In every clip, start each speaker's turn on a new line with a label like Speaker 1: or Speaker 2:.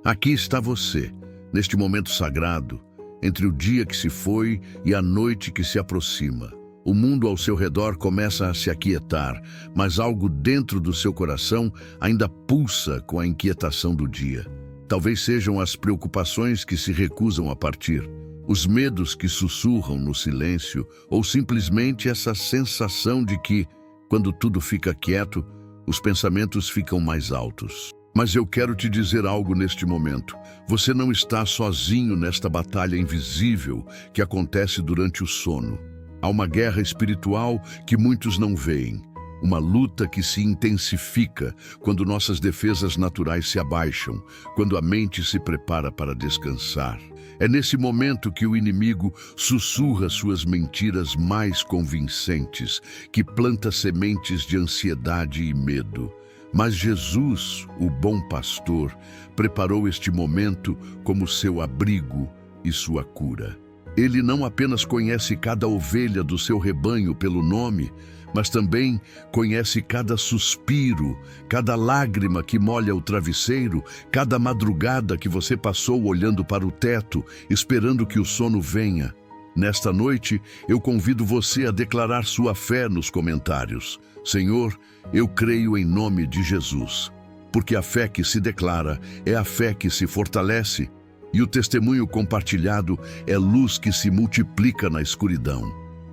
Speaker 1: Aqui está você, neste momento sagrado, entre o dia que se foi e a noite que se aproxima. O mundo ao seu redor começa a se aquietar, mas algo dentro do seu coração ainda pulsa com a inquietação do dia. Talvez sejam as preocupações que se recusam a partir, os medos que sussurram no silêncio, ou simplesmente essa sensação de que, quando tudo fica quieto, os pensamentos ficam mais altos. Mas eu quero te dizer algo neste momento. Você não está sozinho nesta batalha invisível que acontece durante o sono. Há uma guerra espiritual que muitos não veem. Uma luta que se intensifica quando nossas defesas naturais se abaixam, quando a mente se prepara para descansar. É nesse momento que o inimigo sussurra suas mentiras mais convincentes, que planta sementes de ansiedade e medo. Mas Jesus, o bom pastor, preparou este momento como seu abrigo e sua cura. Ele não apenas conhece cada ovelha do seu rebanho pelo nome, mas também conhece cada suspiro, cada lágrima que molha o travesseiro, cada madrugada que você passou olhando para o teto, esperando que o sono venha. Nesta noite, eu convido você a declarar sua fé nos comentários. Senhor, eu creio em nome de Jesus, porque a fé que se declara é a fé que se fortalece, e o testemunho compartilhado é luz que se multiplica na escuridão.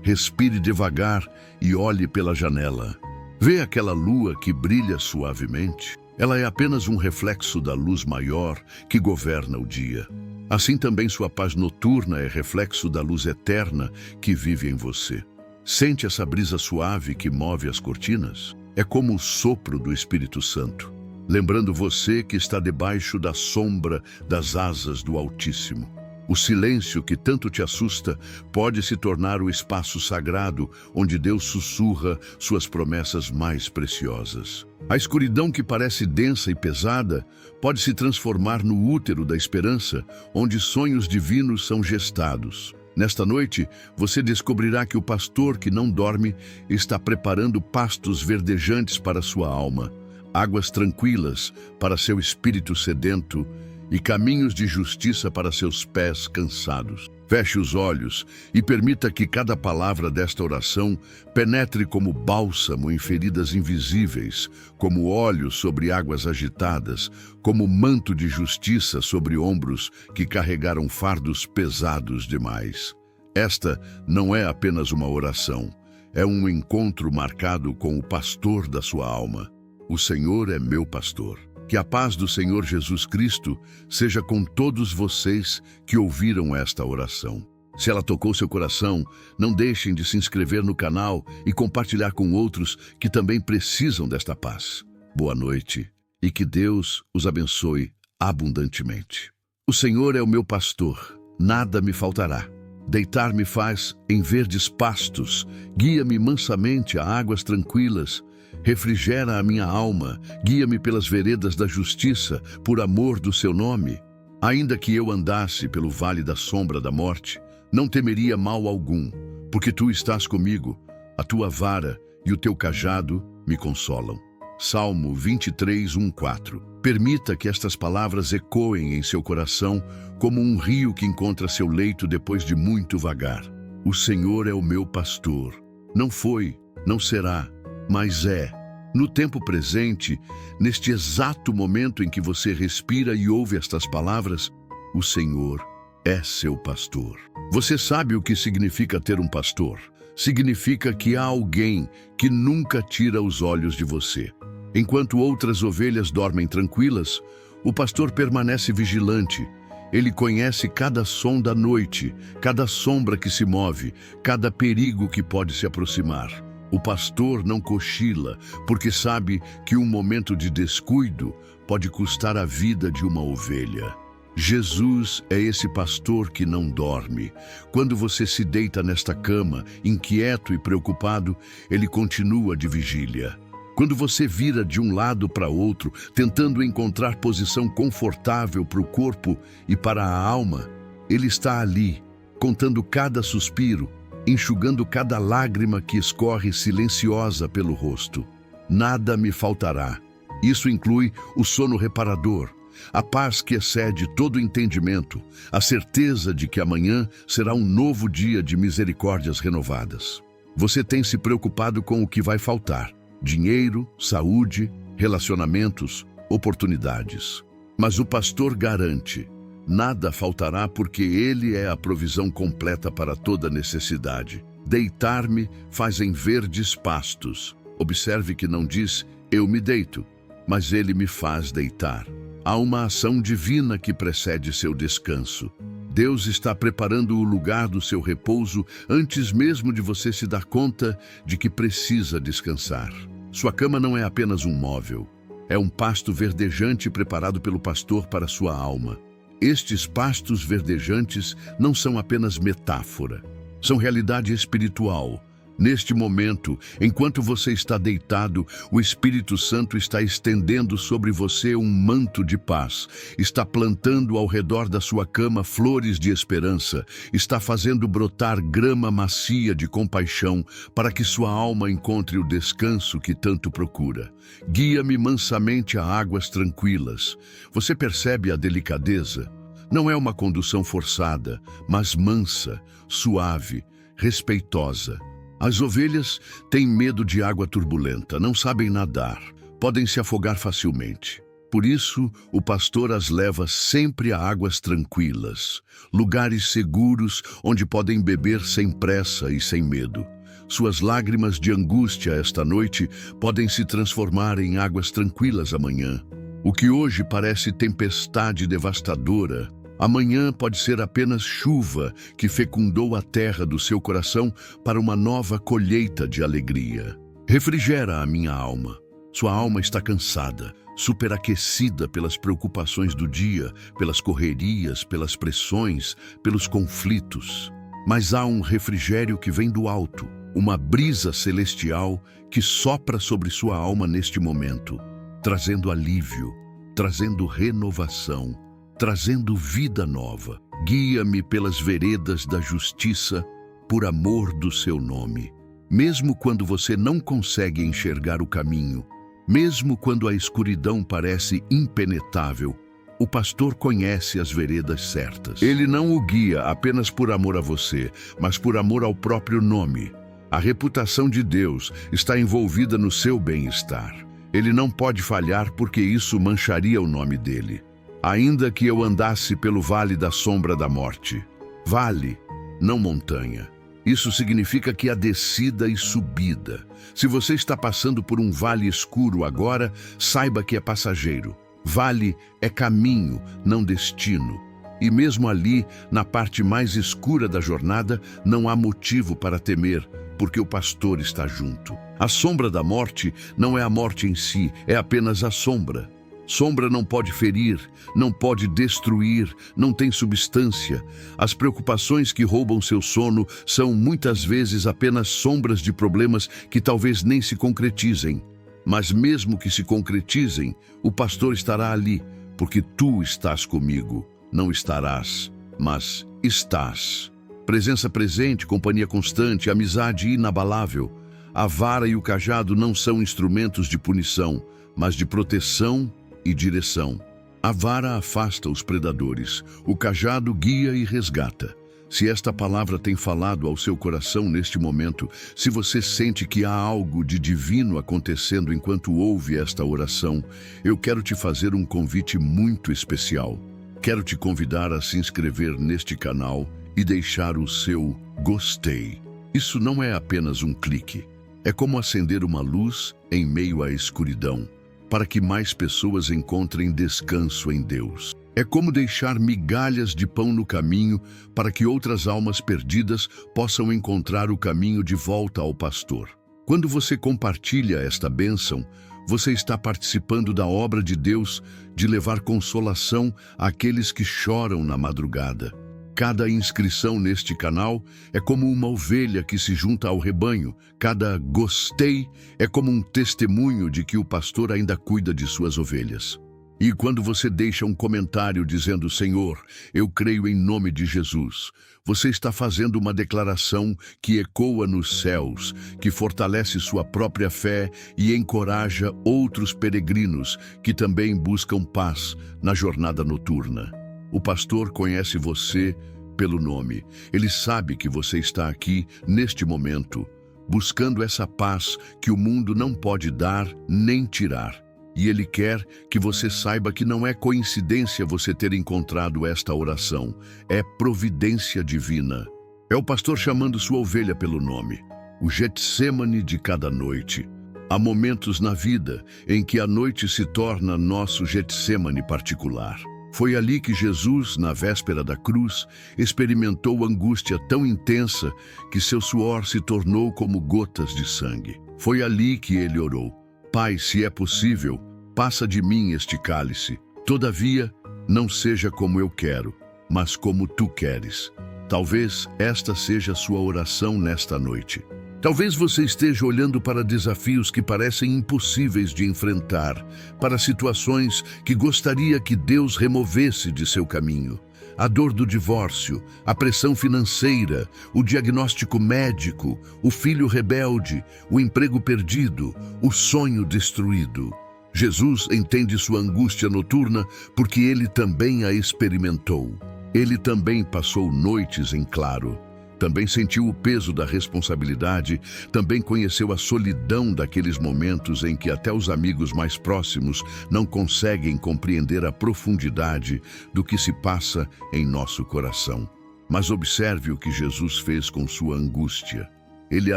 Speaker 1: Respire devagar e olhe pela janela. Vê aquela lua que brilha suavemente? Ela é apenas um reflexo da luz maior que governa o dia. Assim também sua paz noturna é reflexo da luz eterna que vive em você. Sente essa brisa suave que move as cortinas? É como o sopro do Espírito Santo, lembrando você que está debaixo da sombra das asas do Altíssimo. O silêncio que tanto te assusta pode se tornar o espaço sagrado onde Deus sussurra suas promessas mais preciosas. A escuridão que parece densa e pesada pode se transformar no útero da esperança, onde sonhos divinos são gestados. Nesta noite, você descobrirá que o pastor que não dorme está preparando pastos verdejantes para sua alma, águas tranquilas para seu espírito sedento e caminhos de justiça para seus pés cansados. Feche os olhos e permita que cada palavra desta oração penetre como bálsamo em feridas invisíveis, como óleo sobre águas agitadas, como manto de justiça sobre ombros que carregaram fardos pesados demais. Esta não é apenas uma oração, é um encontro marcado com o pastor da sua alma. O Senhor é meu pastor. Que a paz do Senhor Jesus Cristo seja com todos vocês que ouviram esta oração. Se ela tocou seu coração, não deixem de se inscrever no canal e compartilhar com outros que também precisam desta paz. Boa noite e que Deus os abençoe abundantemente. O Senhor é o meu pastor, nada me faltará. Deitar-me faz em verdes pastos, guia-me mansamente a águas tranquilas. Refrigera a minha alma, guia-me pelas veredas da justiça, por amor do seu nome. Ainda que eu andasse pelo vale da sombra da morte, não temeria mal algum, porque tu estás comigo, a tua vara e o teu cajado me consolam. Salmo 23, 1-4. Permita que estas palavras ecoem em seu coração como um rio que encontra seu leito depois de muito vagar. O Senhor é o meu pastor. Não foi, não será, mas é. No tempo presente, neste exato momento em que você respira e ouve estas palavras, o Senhor é seu pastor. Você sabe o que significa ter um pastor? Significa que há alguém que nunca tira os olhos de você. Enquanto outras ovelhas dormem tranquilas, o pastor permanece vigilante. Ele conhece cada som da noite, cada sombra que se move, cada perigo que pode se aproximar. O pastor não cochila, porque sabe que um momento de descuido pode custar a vida de uma ovelha. Jesus é esse pastor que não dorme. Quando você se deita nesta cama, inquieto e preocupado, ele continua de vigília. Quando você vira de um lado para outro, tentando encontrar posição confortável para o corpo e para a alma, ele está ali, contando cada suspiro, enxugando cada lágrima que escorre silenciosa pelo rosto. Nada me faltará. Isso inclui o sono reparador, a paz que excede todo entendimento, a certeza de que amanhã será um novo dia de misericórdias renovadas. Você tem se preocupado com o que vai faltar: dinheiro, saúde, relacionamentos, oportunidades. Mas o pastor garante: nada faltará, porque Ele é a provisão completa para toda necessidade. Deitar-me faz em verdes pastos. Observe que não diz: eu me deito, mas Ele me faz deitar. Há uma ação divina que precede seu descanso. Deus está preparando o lugar do seu repouso antes mesmo de você se dar conta de que precisa descansar. Sua cama não é apenas um móvel. É um pasto verdejante preparado pelo pastor para sua alma. Estes pastos verdejantes não são apenas metáfora. São realidade espiritual. Neste momento, enquanto você está deitado, o Espírito Santo está estendendo sobre você um manto de paz, está plantando ao redor da sua cama flores de esperança, está fazendo brotar grama macia de compaixão para que sua alma encontre o descanso que tanto procura. Guia-me mansamente a águas tranquilas. Você percebe a delicadeza? Não é uma condução forçada, mas mansa, suave, respeitosa. As ovelhas têm medo de água turbulenta, não sabem nadar, podem se afogar facilmente. Por isso, o pastor as leva sempre a águas tranquilas, lugares seguros onde podem beber sem pressa e sem medo. Suas lágrimas de angústia esta noite podem se transformar em águas tranquilas amanhã. O que hoje parece tempestade devastadora, amanhã pode ser apenas chuva que fecundou a terra do seu coração para uma nova colheita de alegria. Refrigera a minha alma. Sua alma está cansada, superaquecida pelas preocupações do dia, pelas correrias, pelas pressões, pelos conflitos. Mas há um refrigério que vem do alto, uma brisa celestial que sopra sobre sua alma neste momento, trazendo alívio, trazendo renovação, trazendo vida nova. Guia-me pelas veredas da justiça, por amor do seu nome. Mesmo quando você não consegue enxergar o caminho, mesmo quando a escuridão parece impenetrável, o pastor conhece as veredas certas. Ele não o guia apenas por amor a você, mas por amor ao próprio nome. A reputação de Deus está envolvida no seu bem-estar. Ele não pode falhar, porque isso mancharia o nome dele. Ainda que eu andasse pelo vale da sombra da morte. Vale, não montanha. Isso significa que há descida e subida. Se você está passando por um vale escuro agora, saiba que é passageiro. Vale é caminho, não destino. E mesmo ali, na parte mais escura da jornada, não há motivo para temer, porque o pastor está junto. A sombra da morte não é a morte em si, é apenas a sombra. Sombra não pode ferir, não pode destruir, não tem substância. As preocupações que roubam seu sono são muitas vezes apenas sombras de problemas que talvez nem se concretizem. Mas mesmo que se concretizem, o pastor estará ali, porque tu estás comigo. Não estarás, mas estás. Presença presente, companhia constante, amizade inabalável. A vara e o cajado não são instrumentos de punição, mas de proteção e direção. A vara afasta os predadores, o cajado guia e resgata. Se esta palavra tem falado ao seu coração neste momento, se você sente que há algo de divino acontecendo enquanto ouve esta oração, eu quero te fazer um convite muito especial. Quero te convidar a se inscrever neste canal e deixar o seu gostei. Isso não é apenas um clique. É como acender uma luz em meio à escuridão, para que mais pessoas encontrem descanso em Deus. É como deixar migalhas de pão no caminho para que outras almas perdidas possam encontrar o caminho de volta ao pastor. Quando você compartilha esta bênção, você está participando da obra de Deus de levar consolação àqueles que choram na madrugada. Cada inscrição neste canal é como uma ovelha que se junta ao rebanho. Cada gostei é como um testemunho de que o pastor ainda cuida de suas ovelhas. E quando você deixa um comentário dizendo, Senhor, eu creio em nome de Jesus, você está fazendo uma declaração que ecoa nos céus, que fortalece sua própria fé e encoraja outros peregrinos que também buscam paz na jornada noturna. O pastor conhece você pelo nome. Ele sabe que você está aqui, neste momento, buscando essa paz que o mundo não pode dar nem tirar. E Ele quer que você saiba que não é coincidência você ter encontrado esta oração. É providência divina. É o pastor chamando sua ovelha pelo nome. O Getsêmani de cada noite. Há momentos na vida em que a noite se torna nosso Getsêmani particular. Foi ali que Jesus, na véspera da cruz, experimentou angústia tão intensa que seu suor se tornou como gotas de sangue. Foi ali que ele orou. Pai, se é possível, passa de mim este cálice. Todavia, não seja como eu quero, mas como tu queres. Talvez esta seja a sua oração nesta noite. Talvez você esteja olhando para desafios que parecem impossíveis de enfrentar, para situações que gostaria que Deus removesse de seu caminho. A dor do divórcio, a pressão financeira, o diagnóstico médico, o filho rebelde, o emprego perdido, o sonho destruído. Jesus entende sua angústia noturna porque ele também a experimentou. Ele também passou noites em claro. Também sentiu o peso da responsabilidade, também conheceu a solidão daqueles momentos em que até os amigos mais próximos não conseguem compreender a profundidade do que se passa em nosso coração. Mas observe o que Jesus fez com sua angústia. Ele a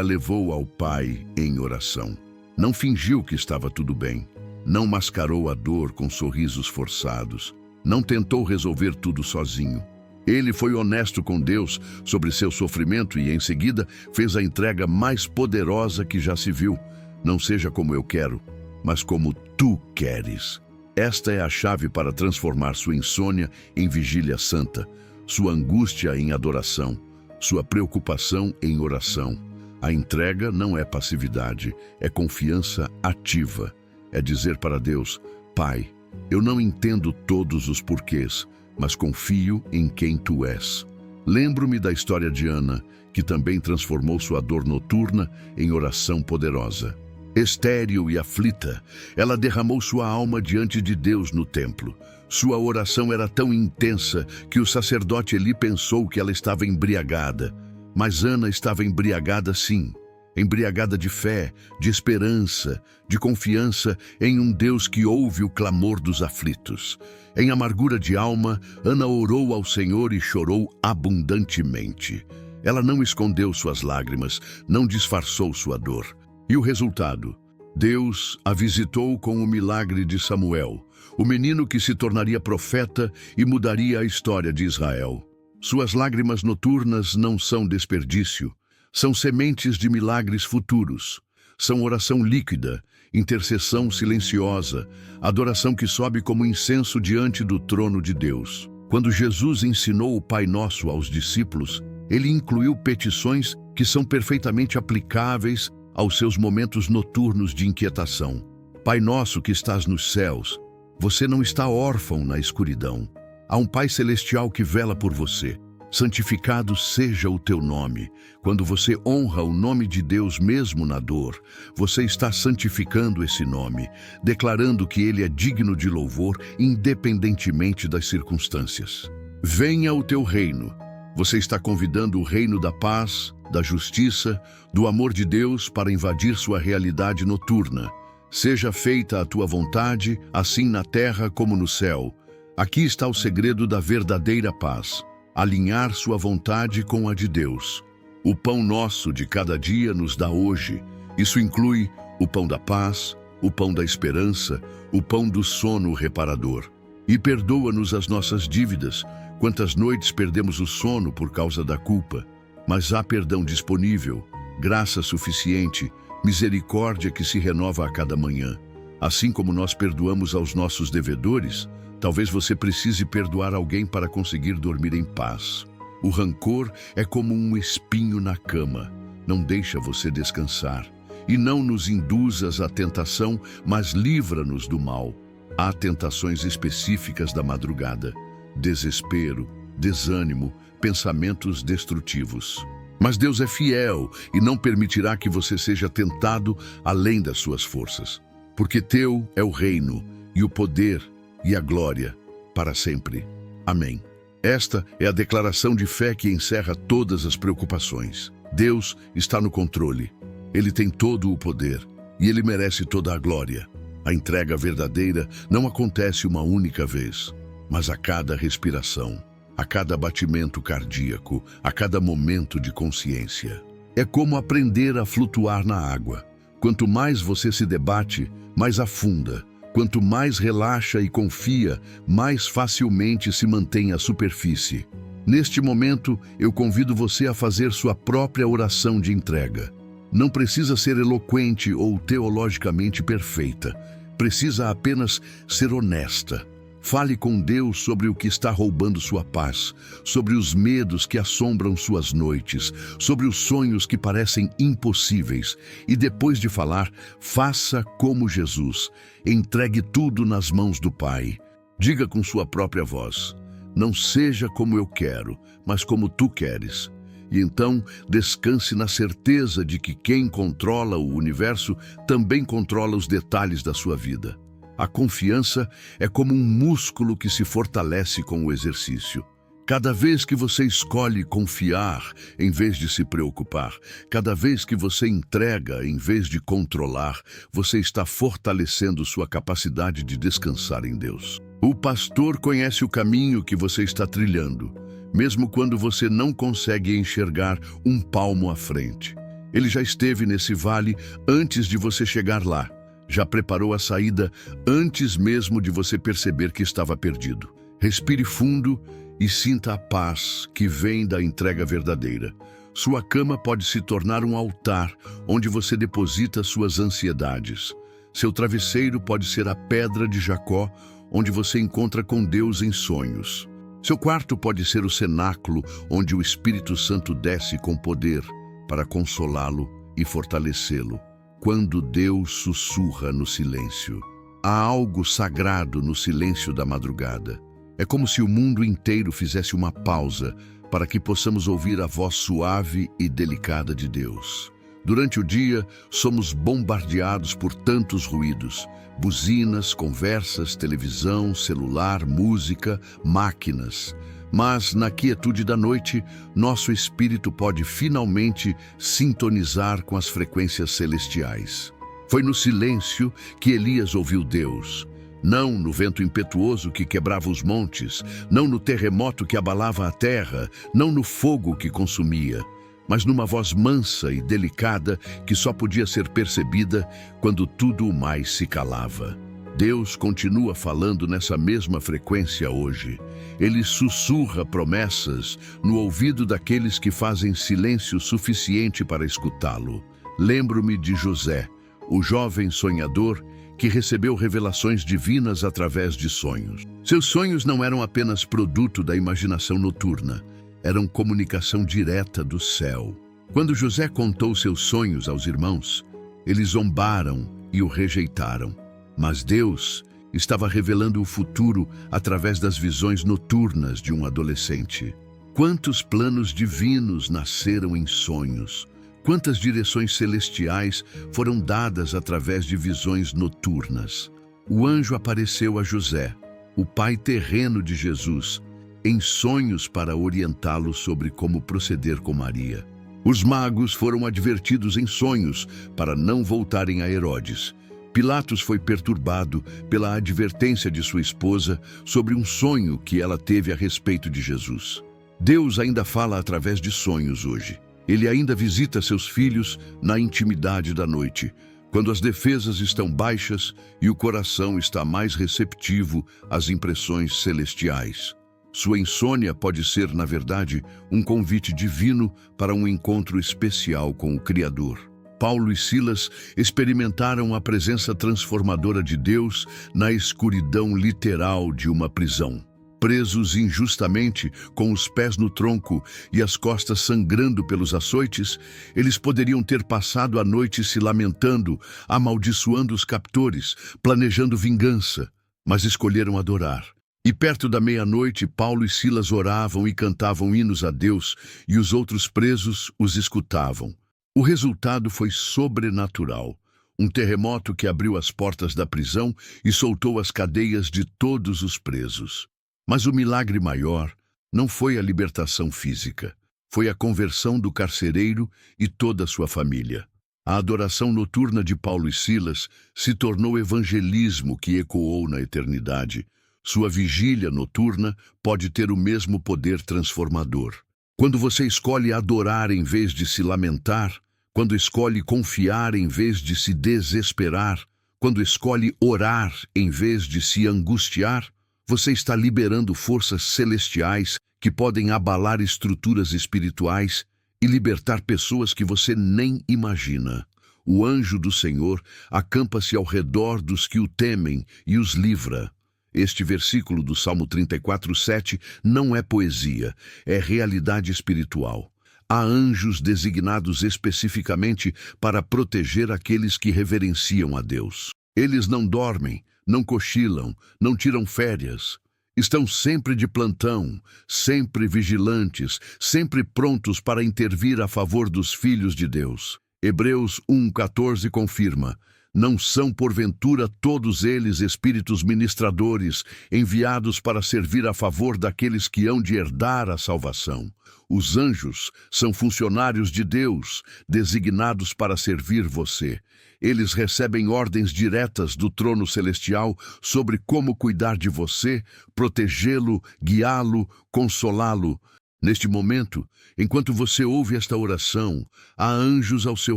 Speaker 1: levou ao Pai em oração. Não fingiu que estava tudo bem. Não mascarou a dor com sorrisos forçados. Não tentou resolver tudo sozinho. Ele foi honesto com Deus sobre seu sofrimento e, em seguida, fez a entrega mais poderosa que já se viu. Não seja como eu quero, mas como tu queres. Esta é a chave para transformar sua insônia em vigília santa, sua angústia em adoração, sua preocupação em oração. A entrega não é passividade, é confiança ativa. É dizer para Deus, Pai, eu não entendo todos os porquês, mas confio em quem tu és. Lembro-me da história de Ana, que também transformou sua dor noturna em oração poderosa. Estéril e aflita, ela derramou sua alma diante de Deus no templo. Sua oração era tão intensa que o sacerdote Eli pensou que ela estava embriagada. Mas Ana estava embriagada sim. Embriagada de fé, de esperança, de confiança em um Deus que ouve o clamor dos aflitos. Em amargura de alma, Ana orou ao Senhor e chorou abundantemente. Ela não escondeu suas lágrimas, não disfarçou sua dor. E o resultado? Deus a visitou com o milagre de Samuel, o menino que se tornaria profeta e mudaria a história de Israel. Suas lágrimas noturnas não são desperdício. São sementes de milagres futuros. São oração líquida, intercessão silenciosa, adoração que sobe como incenso diante do trono de Deus. Quando Jesus ensinou o Pai Nosso aos discípulos, ele incluiu petições que são perfeitamente aplicáveis aos seus momentos noturnos de inquietação. Pai Nosso que estás nos céus, você não está órfão na escuridão. Há um Pai Celestial que vela por você. Santificado seja o teu nome. Quando você honra o nome de Deus mesmo na dor, você está santificando esse nome, declarando que ele é digno de louvor independentemente das circunstâncias. Venha o teu reino. Você está convidando o reino da paz, da justiça, do amor de Deus para invadir sua realidade noturna. Seja feita a tua vontade, assim na terra como no céu. Aqui está o segredo da verdadeira paz. Alinhar sua vontade com a de Deus. O pão nosso de cada dia nos dá hoje. Isso inclui o pão da paz, o pão da esperança, o pão do sono reparador. E perdoa-nos as nossas dívidas, quantas noites perdemos o sono por causa da culpa. Mas há perdão disponível, graça suficiente, misericórdia que se renova a cada manhã. Assim como nós perdoamos aos nossos devedores, talvez você precise perdoar alguém para conseguir dormir em paz. O rancor é como um espinho na cama, não deixa você descansar. E não nos induzas à tentação, mas livra-nos do mal. Há tentações específicas da madrugada, desespero, desânimo, pensamentos destrutivos. Mas Deus é fiel e não permitirá que você seja tentado além das suas forças. Porque teu é o reino, e o poder, e a glória, para sempre. Amém. Esta é a declaração de fé que encerra todas as preocupações. Deus está no controle. Ele tem todo o poder, e Ele merece toda a glória. A entrega verdadeira não acontece uma única vez, mas a cada respiração, a cada batimento cardíaco, a cada momento de consciência. É como aprender a flutuar na água. Quanto mais você se debate, mais afunda. Quanto mais relaxa e confia, mais facilmente se mantém à superfície. Neste momento, eu convido você a fazer sua própria oração de entrega. Não precisa ser eloquente ou teologicamente perfeita. Precisa apenas ser honesta. Fale com Deus sobre o que está roubando sua paz, sobre os medos que assombram suas noites, sobre os sonhos que parecem impossíveis. E depois de falar, faça como Jesus. Entregue tudo nas mãos do Pai. Diga com sua própria voz: não seja como eu quero, mas como tu queres. E então, descanse na certeza de que quem controla o universo também controla os detalhes da sua vida. A confiança é como um músculo que se fortalece com o exercício. Cada vez que você escolhe confiar em vez de se preocupar, cada vez que você entrega em vez de controlar, você está fortalecendo sua capacidade de descansar em Deus. O pastor conhece o caminho que você está trilhando, mesmo quando você não consegue enxergar um palmo à frente. Ele já esteve nesse vale antes de você chegar lá. Já preparou a saída antes mesmo de você perceber que estava perdido. Respire fundo e sinta a paz que vem da entrega verdadeira. Sua cama pode se tornar um altar onde você deposita suas ansiedades. Seu travesseiro pode ser a pedra de Jacó, onde você encontra com Deus em sonhos. Seu quarto pode ser o cenáculo onde o Espírito Santo desce com poder para consolá-lo e fortalecê-lo. Quando Deus sussurra no silêncio, há algo sagrado no silêncio da madrugada. É como se o mundo inteiro fizesse uma pausa para que possamos ouvir a voz suave e delicada de Deus. Durante o dia, somos bombardeados por tantos ruídos: buzinas, conversas, televisão, celular, música, máquinas. Mas, na quietude da noite, nosso espírito pode finalmente sintonizar com as frequências celestiais. Foi no silêncio que Elias ouviu Deus. Não no vento impetuoso que quebrava os montes, não no terremoto que abalava a terra, não no fogo que consumia, mas numa voz mansa e delicada que só podia ser percebida quando tudo o mais se calava. Deus continua falando nessa mesma frequência hoje. Ele sussurra promessas no ouvido daqueles que fazem silêncio suficiente para escutá-lo. Lembro-me de José, o jovem sonhador que recebeu revelações divinas através de sonhos. Seus sonhos não eram apenas produto da imaginação noturna, eram comunicação direta do céu. Quando José contou seus sonhos aos irmãos, eles zombaram e o rejeitaram. Mas Deus estava revelando o futuro através das visões noturnas de um adolescente. Quantos planos divinos nasceram em sonhos? Quantas direções celestiais foram dadas através de visões noturnas? O anjo apareceu a José, o pai terreno de Jesus, em sonhos para orientá-lo sobre como proceder com Maria. Os magos foram advertidos em sonhos para não voltarem a Herodes. Pilatos foi perturbado pela advertência de sua esposa sobre um sonho que ela teve a respeito de Jesus. Deus ainda fala através de sonhos hoje. Ele ainda visita seus filhos na intimidade da noite, quando as defesas estão baixas e o coração está mais receptivo às impressões celestiais. Sua insônia pode ser, na verdade, um convite divino para um encontro especial com o Criador. Paulo e Silas experimentaram a presença transformadora de Deus na escuridão literal de uma prisão. Presos injustamente, com os pés no tronco e as costas sangrando pelos açoites, eles poderiam ter passado a noite se lamentando, amaldiçoando os captores, planejando vingança. mas escolheram adorar. E perto da meia-noite, Paulo e Silas oravam e cantavam hinos a Deus, e os outros presos os escutavam. O resultado foi sobrenatural. Um terremoto que abriu as portas da prisão e soltou as cadeias de todos os presos. Mas o milagre maior não foi a libertação física, foi a conversão do carcereiro e toda a sua família. A adoração noturna de Paulo e Silas se tornou evangelismo que ecoou na eternidade. Sua vigília noturna pode ter o mesmo poder transformador. Quando você escolhe adorar em vez de se lamentar, quando escolhe confiar em vez de se desesperar, quando escolhe orar em vez de se angustiar, você está liberando forças celestiais que podem abalar estruturas espirituais e libertar pessoas que você nem imagina. O anjo do Senhor acampa-se ao redor dos que o temem e os livra. Este versículo do Salmo 34:7 não é poesia, é realidade espiritual. Há anjos designados especificamente para proteger aqueles que reverenciam a Deus. Eles não dormem, não cochilam, não tiram férias. Estão sempre de plantão, sempre vigilantes, sempre prontos para intervir a favor dos filhos de Deus. Hebreus 1:14 confirma: não são porventura todos eles espíritos ministradores, enviados para servir a favor daqueles que hão de herdar a salvação. Os anjos são funcionários de Deus, designados para servir você. Eles recebem ordens diretas do trono celestial sobre como cuidar de você, protegê-lo, guiá-lo, consolá-lo. Neste momento, enquanto você ouve esta oração, há anjos ao seu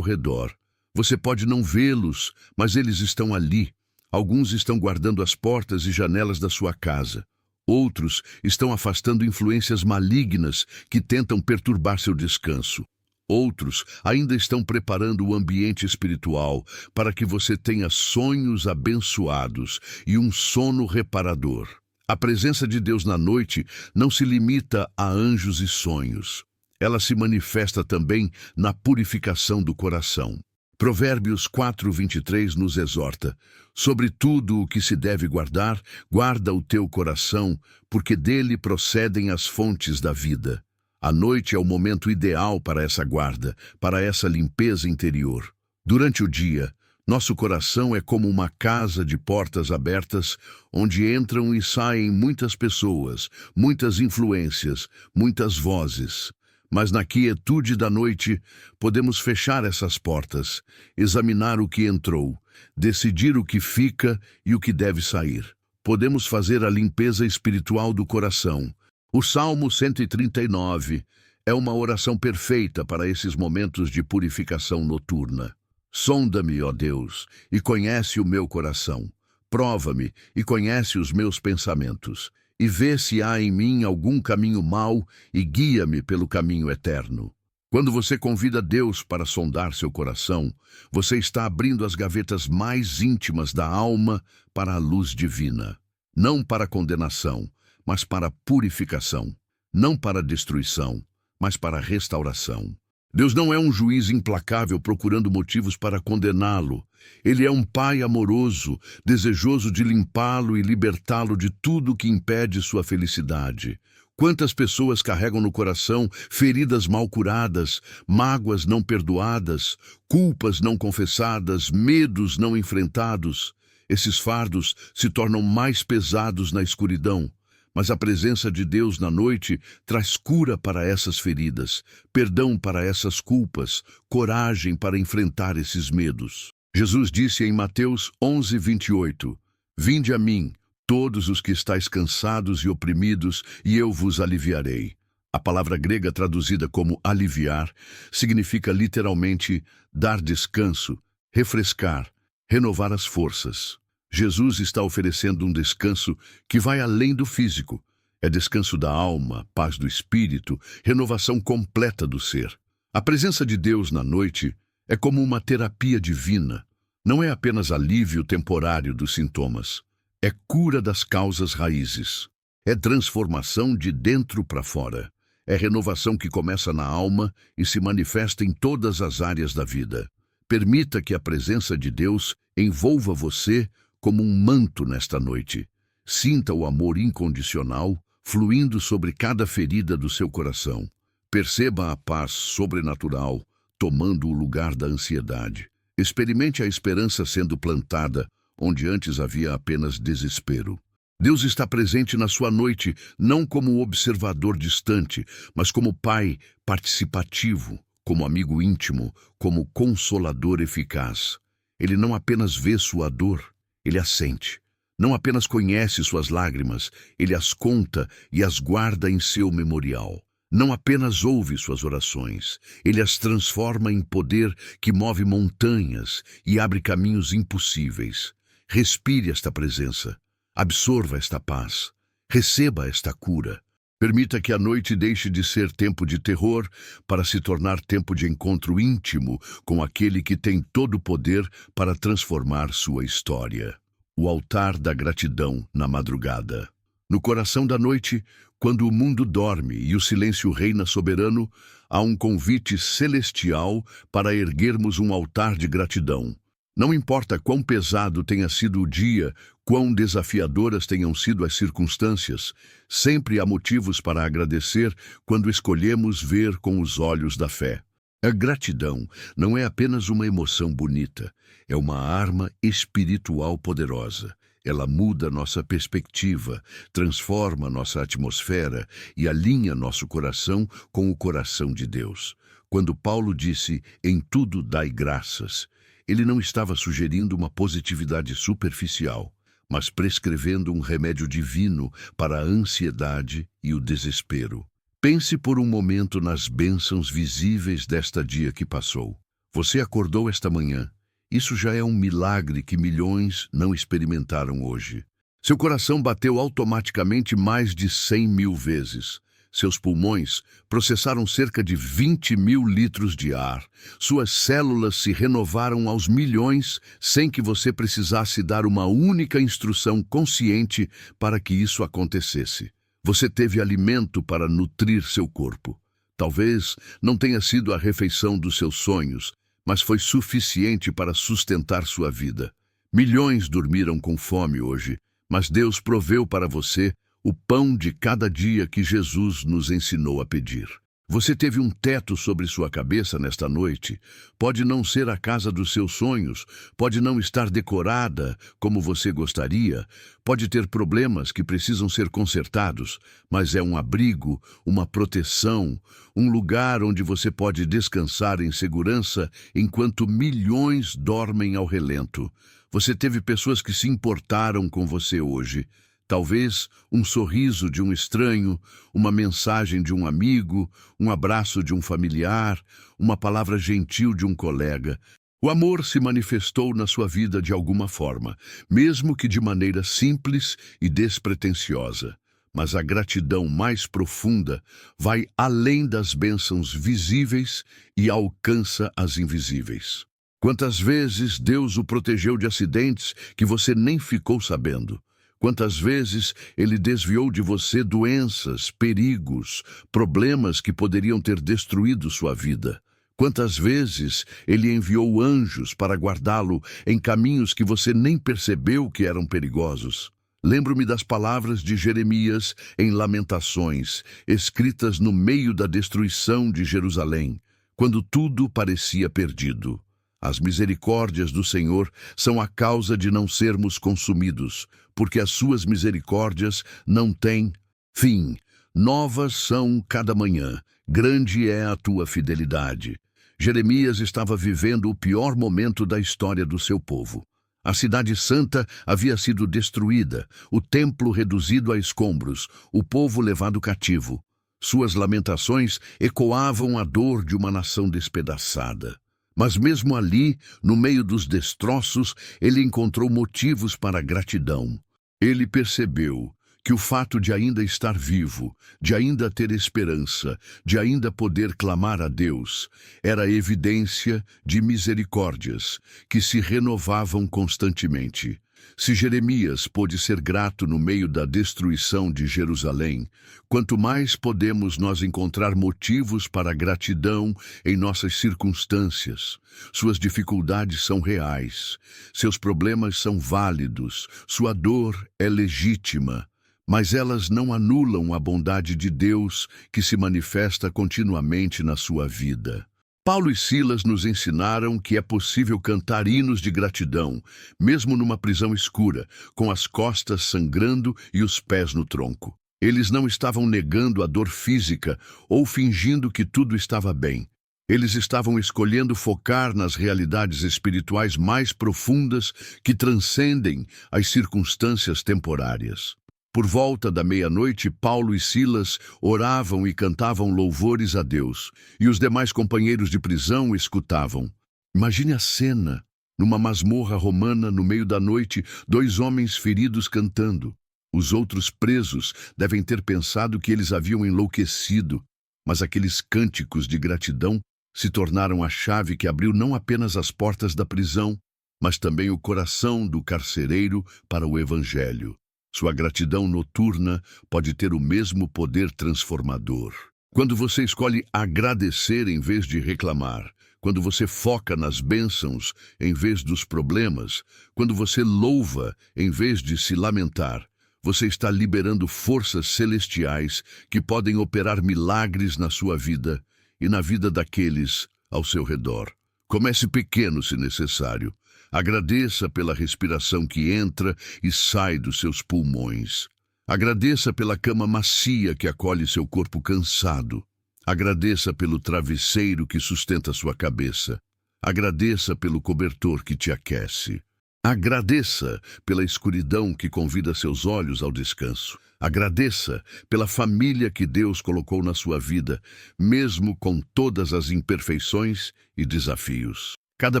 Speaker 1: redor. Você pode não vê-los, mas eles estão ali. Alguns estão guardando as portas e janelas da sua casa. Outros estão afastando influências malignas que tentam perturbar seu descanso. Outros ainda estão preparando o ambiente espiritual para que você tenha sonhos abençoados e um sono reparador. A presença de Deus na noite não se limita a anjos e sonhos. Ela se manifesta também na purificação do coração. Provérbios 4:23 nos exorta: sobre tudo o que se deve guardar, guarda o teu coração, porque dele procedem as fontes da vida. A noite é o momento ideal para essa guarda, para essa limpeza interior. Durante o dia, nosso coração é como uma casa de portas abertas, onde entram e saem muitas pessoas, muitas influências, muitas vozes. Mas na quietude da noite, podemos fechar essas portas, examinar o que entrou, decidir o que fica e o que deve sair. Podemos fazer a limpeza espiritual do coração. O Salmo 139 é uma oração perfeita para esses momentos de purificação noturna. Sonda-me, ó Deus, e conhece o meu coração. Prova-me e conhece os meus pensamentos. E vê se há em mim algum caminho mau e guia-me pelo caminho eterno. Quando você convida Deus para sondar seu coração, você está abrindo as gavetas mais íntimas da alma para a luz divina. Não para condenação, mas para purificação. Não para destruição, mas para restauração. Deus não é um juiz implacável procurando motivos para condená-lo. Ele é um pai amoroso, desejoso de limpá-lo e libertá-lo de tudo que impede sua felicidade. Quantas pessoas carregam no coração feridas mal curadas, mágoas não perdoadas, culpas não confessadas, medos não enfrentados? Esses fardos se tornam mais pesados na escuridão. Mas a presença de Deus na noite traz cura para essas feridas, perdão para essas culpas, coragem para enfrentar esses medos. Jesus disse em Mateus 11:28, vinde a mim, todos os que estáis cansados e oprimidos, e eu vos aliviarei. A palavra grega traduzida como aliviar significa literalmente dar descanso, refrescar, renovar as forças. Jesus está oferecendo um descanso que vai além do físico. É descanso da alma, paz do espírito, renovação completa do ser. A presença de Deus na noite é como uma terapia divina. Não é apenas alívio temporário dos sintomas. É cura das causas raízes. É transformação de dentro para fora. É renovação que começa na alma e se manifesta em todas as áreas da vida. Permita que a presença de Deus envolva você como um manto nesta noite. Sinta o amor incondicional fluindo sobre cada ferida do seu coração. Perceba a paz sobrenatural tomando o lugar da ansiedade. Experimente a esperança sendo plantada onde antes havia apenas desespero. Deus está presente na sua noite, não como observador distante, mas como pai participativo, como amigo íntimo, como consolador eficaz. Ele não apenas vê sua dor, ele a sente. Não apenas conhece suas lágrimas, ele as conta e as guarda em seu memorial. Não apenas ouve suas orações, ele as transforma em poder que move montanhas e abre caminhos impossíveis. Respire esta presença. Absorva esta paz. Receba esta cura. Permita que a noite deixe de ser tempo de terror para se tornar tempo de encontro íntimo com aquele que tem todo o poder para transformar sua história. O altar da gratidão na madrugada. No coração da noite, quando o mundo dorme e o silêncio reina soberano, há um convite celestial para erguermos um altar de gratidão. Não importa quão pesado tenha sido o dia, quão desafiadoras tenham sido as circunstâncias, sempre há motivos para agradecer quando escolhemos ver com os olhos da fé. A gratidão não é apenas uma emoção bonita, é uma arma espiritual poderosa. Ela muda nossa perspectiva, transforma nossa atmosfera e alinha nosso coração com o coração de Deus. Quando Paulo disse, "Em tudo dai graças", ele não estava sugerindo uma positividade superficial, mas prescrevendo um remédio divino para a ansiedade e o desespero. Pense por um momento nas bênçãos visíveis desta dia que passou. Você acordou esta manhã. Isso já é um milagre que milhões não experimentaram hoje. Seu coração bateu automaticamente mais de 100.000 vezes. Seus pulmões processaram cerca de 20.000 litros de ar. Suas células se renovaram aos milhões sem que você precisasse dar uma única instrução consciente para que isso acontecesse. Você teve alimento para nutrir seu corpo. Talvez não tenha sido a refeição dos seus sonhos, mas foi suficiente para sustentar sua vida. Milhões dormiram com fome hoje, mas Deus proveu para você o pão de cada dia que Jesus nos ensinou a pedir. Você teve um teto sobre sua cabeça nesta noite. Pode não ser a casa dos seus sonhos, pode não estar decorada como você gostaria, pode ter problemas que precisam ser consertados, mas é um abrigo, uma proteção, um lugar onde você pode descansar em segurança enquanto milhões dormem ao relento. Você teve pessoas que se importaram com você hoje. Talvez um sorriso de um estranho, uma mensagem de um amigo, um abraço de um familiar, uma palavra gentil de um colega. O amor se manifestou na sua vida de alguma forma, mesmo que de maneira simples e despretensiosa. Mas a gratidão mais profunda vai além das bênçãos visíveis e alcança as invisíveis. Quantas vezes Deus o protegeu de acidentes que você nem ficou sabendo? Quantas vezes ele desviou de você doenças, perigos, problemas que poderiam ter destruído sua vida? Quantas vezes ele enviou anjos para guardá-lo em caminhos que você nem percebeu que eram perigosos? Lembro-me das palavras de Jeremias em Lamentações, escritas no meio da destruição de Jerusalém, quando tudo parecia perdido. As misericórdias do Senhor são a causa de não sermos consumidos, porque as suas misericórdias não têm fim. Novas são cada manhã, grande é a tua fidelidade. Jeremias estava vivendo o pior momento da história do seu povo. A cidade santa havia sido destruída, o templo reduzido a escombros, o povo levado cativo. Suas lamentações ecoavam a dor de uma nação despedaçada. Mas mesmo ali, no meio dos destroços, ele encontrou motivos para gratidão. Ele percebeu que o fato de ainda estar vivo, de ainda ter esperança, de ainda poder clamar a Deus, era evidência de misericórdias que se renovavam constantemente. Se Jeremias pôde ser grato no meio da destruição de Jerusalém, quanto mais podemos nós encontrar motivos para gratidão em nossas circunstâncias. Suas dificuldades são reais, seus problemas são válidos, sua dor é legítima, mas elas não anulam a bondade de Deus que se manifesta continuamente na sua vida. Paulo e Silas nos ensinaram que é possível cantar hinos de gratidão, mesmo numa prisão escura, com as costas sangrando e os pés no tronco. Eles não estavam negando a dor física ou fingindo que tudo estava bem. Eles estavam escolhendo focar nas realidades espirituais mais profundas que transcendem as circunstâncias temporárias. Por volta da meia-noite, Paulo e Silas oravam e cantavam louvores a Deus, e os demais companheiros de prisão escutavam. Imagine a cena, numa masmorra romana no meio da noite, 2 homens feridos cantando. Os outros presos devem ter pensado que eles haviam enlouquecido, mas aqueles cânticos de gratidão se tornaram a chave que abriu não apenas as portas da prisão, mas também o coração do carcereiro para o Evangelho. Sua gratidão noturna pode ter o mesmo poder transformador. Quando você escolhe agradecer em vez de reclamar, quando você foca nas bênçãos em vez dos problemas, quando você louva em vez de se lamentar, você está liberando forças celestiais que podem operar milagres na sua vida e na vida daqueles ao seu redor. Comece pequeno se necessário. Agradeça pela respiração que entra e sai dos seus pulmões. Agradeça pela cama macia que acolhe seu corpo cansado. Agradeça pelo travesseiro que sustenta sua cabeça. Agradeça pelo cobertor que te aquece. Agradeça pela escuridão que convida seus olhos ao descanso. Agradeça pela família que Deus colocou na sua vida, mesmo com todas as imperfeições e desafios. Cada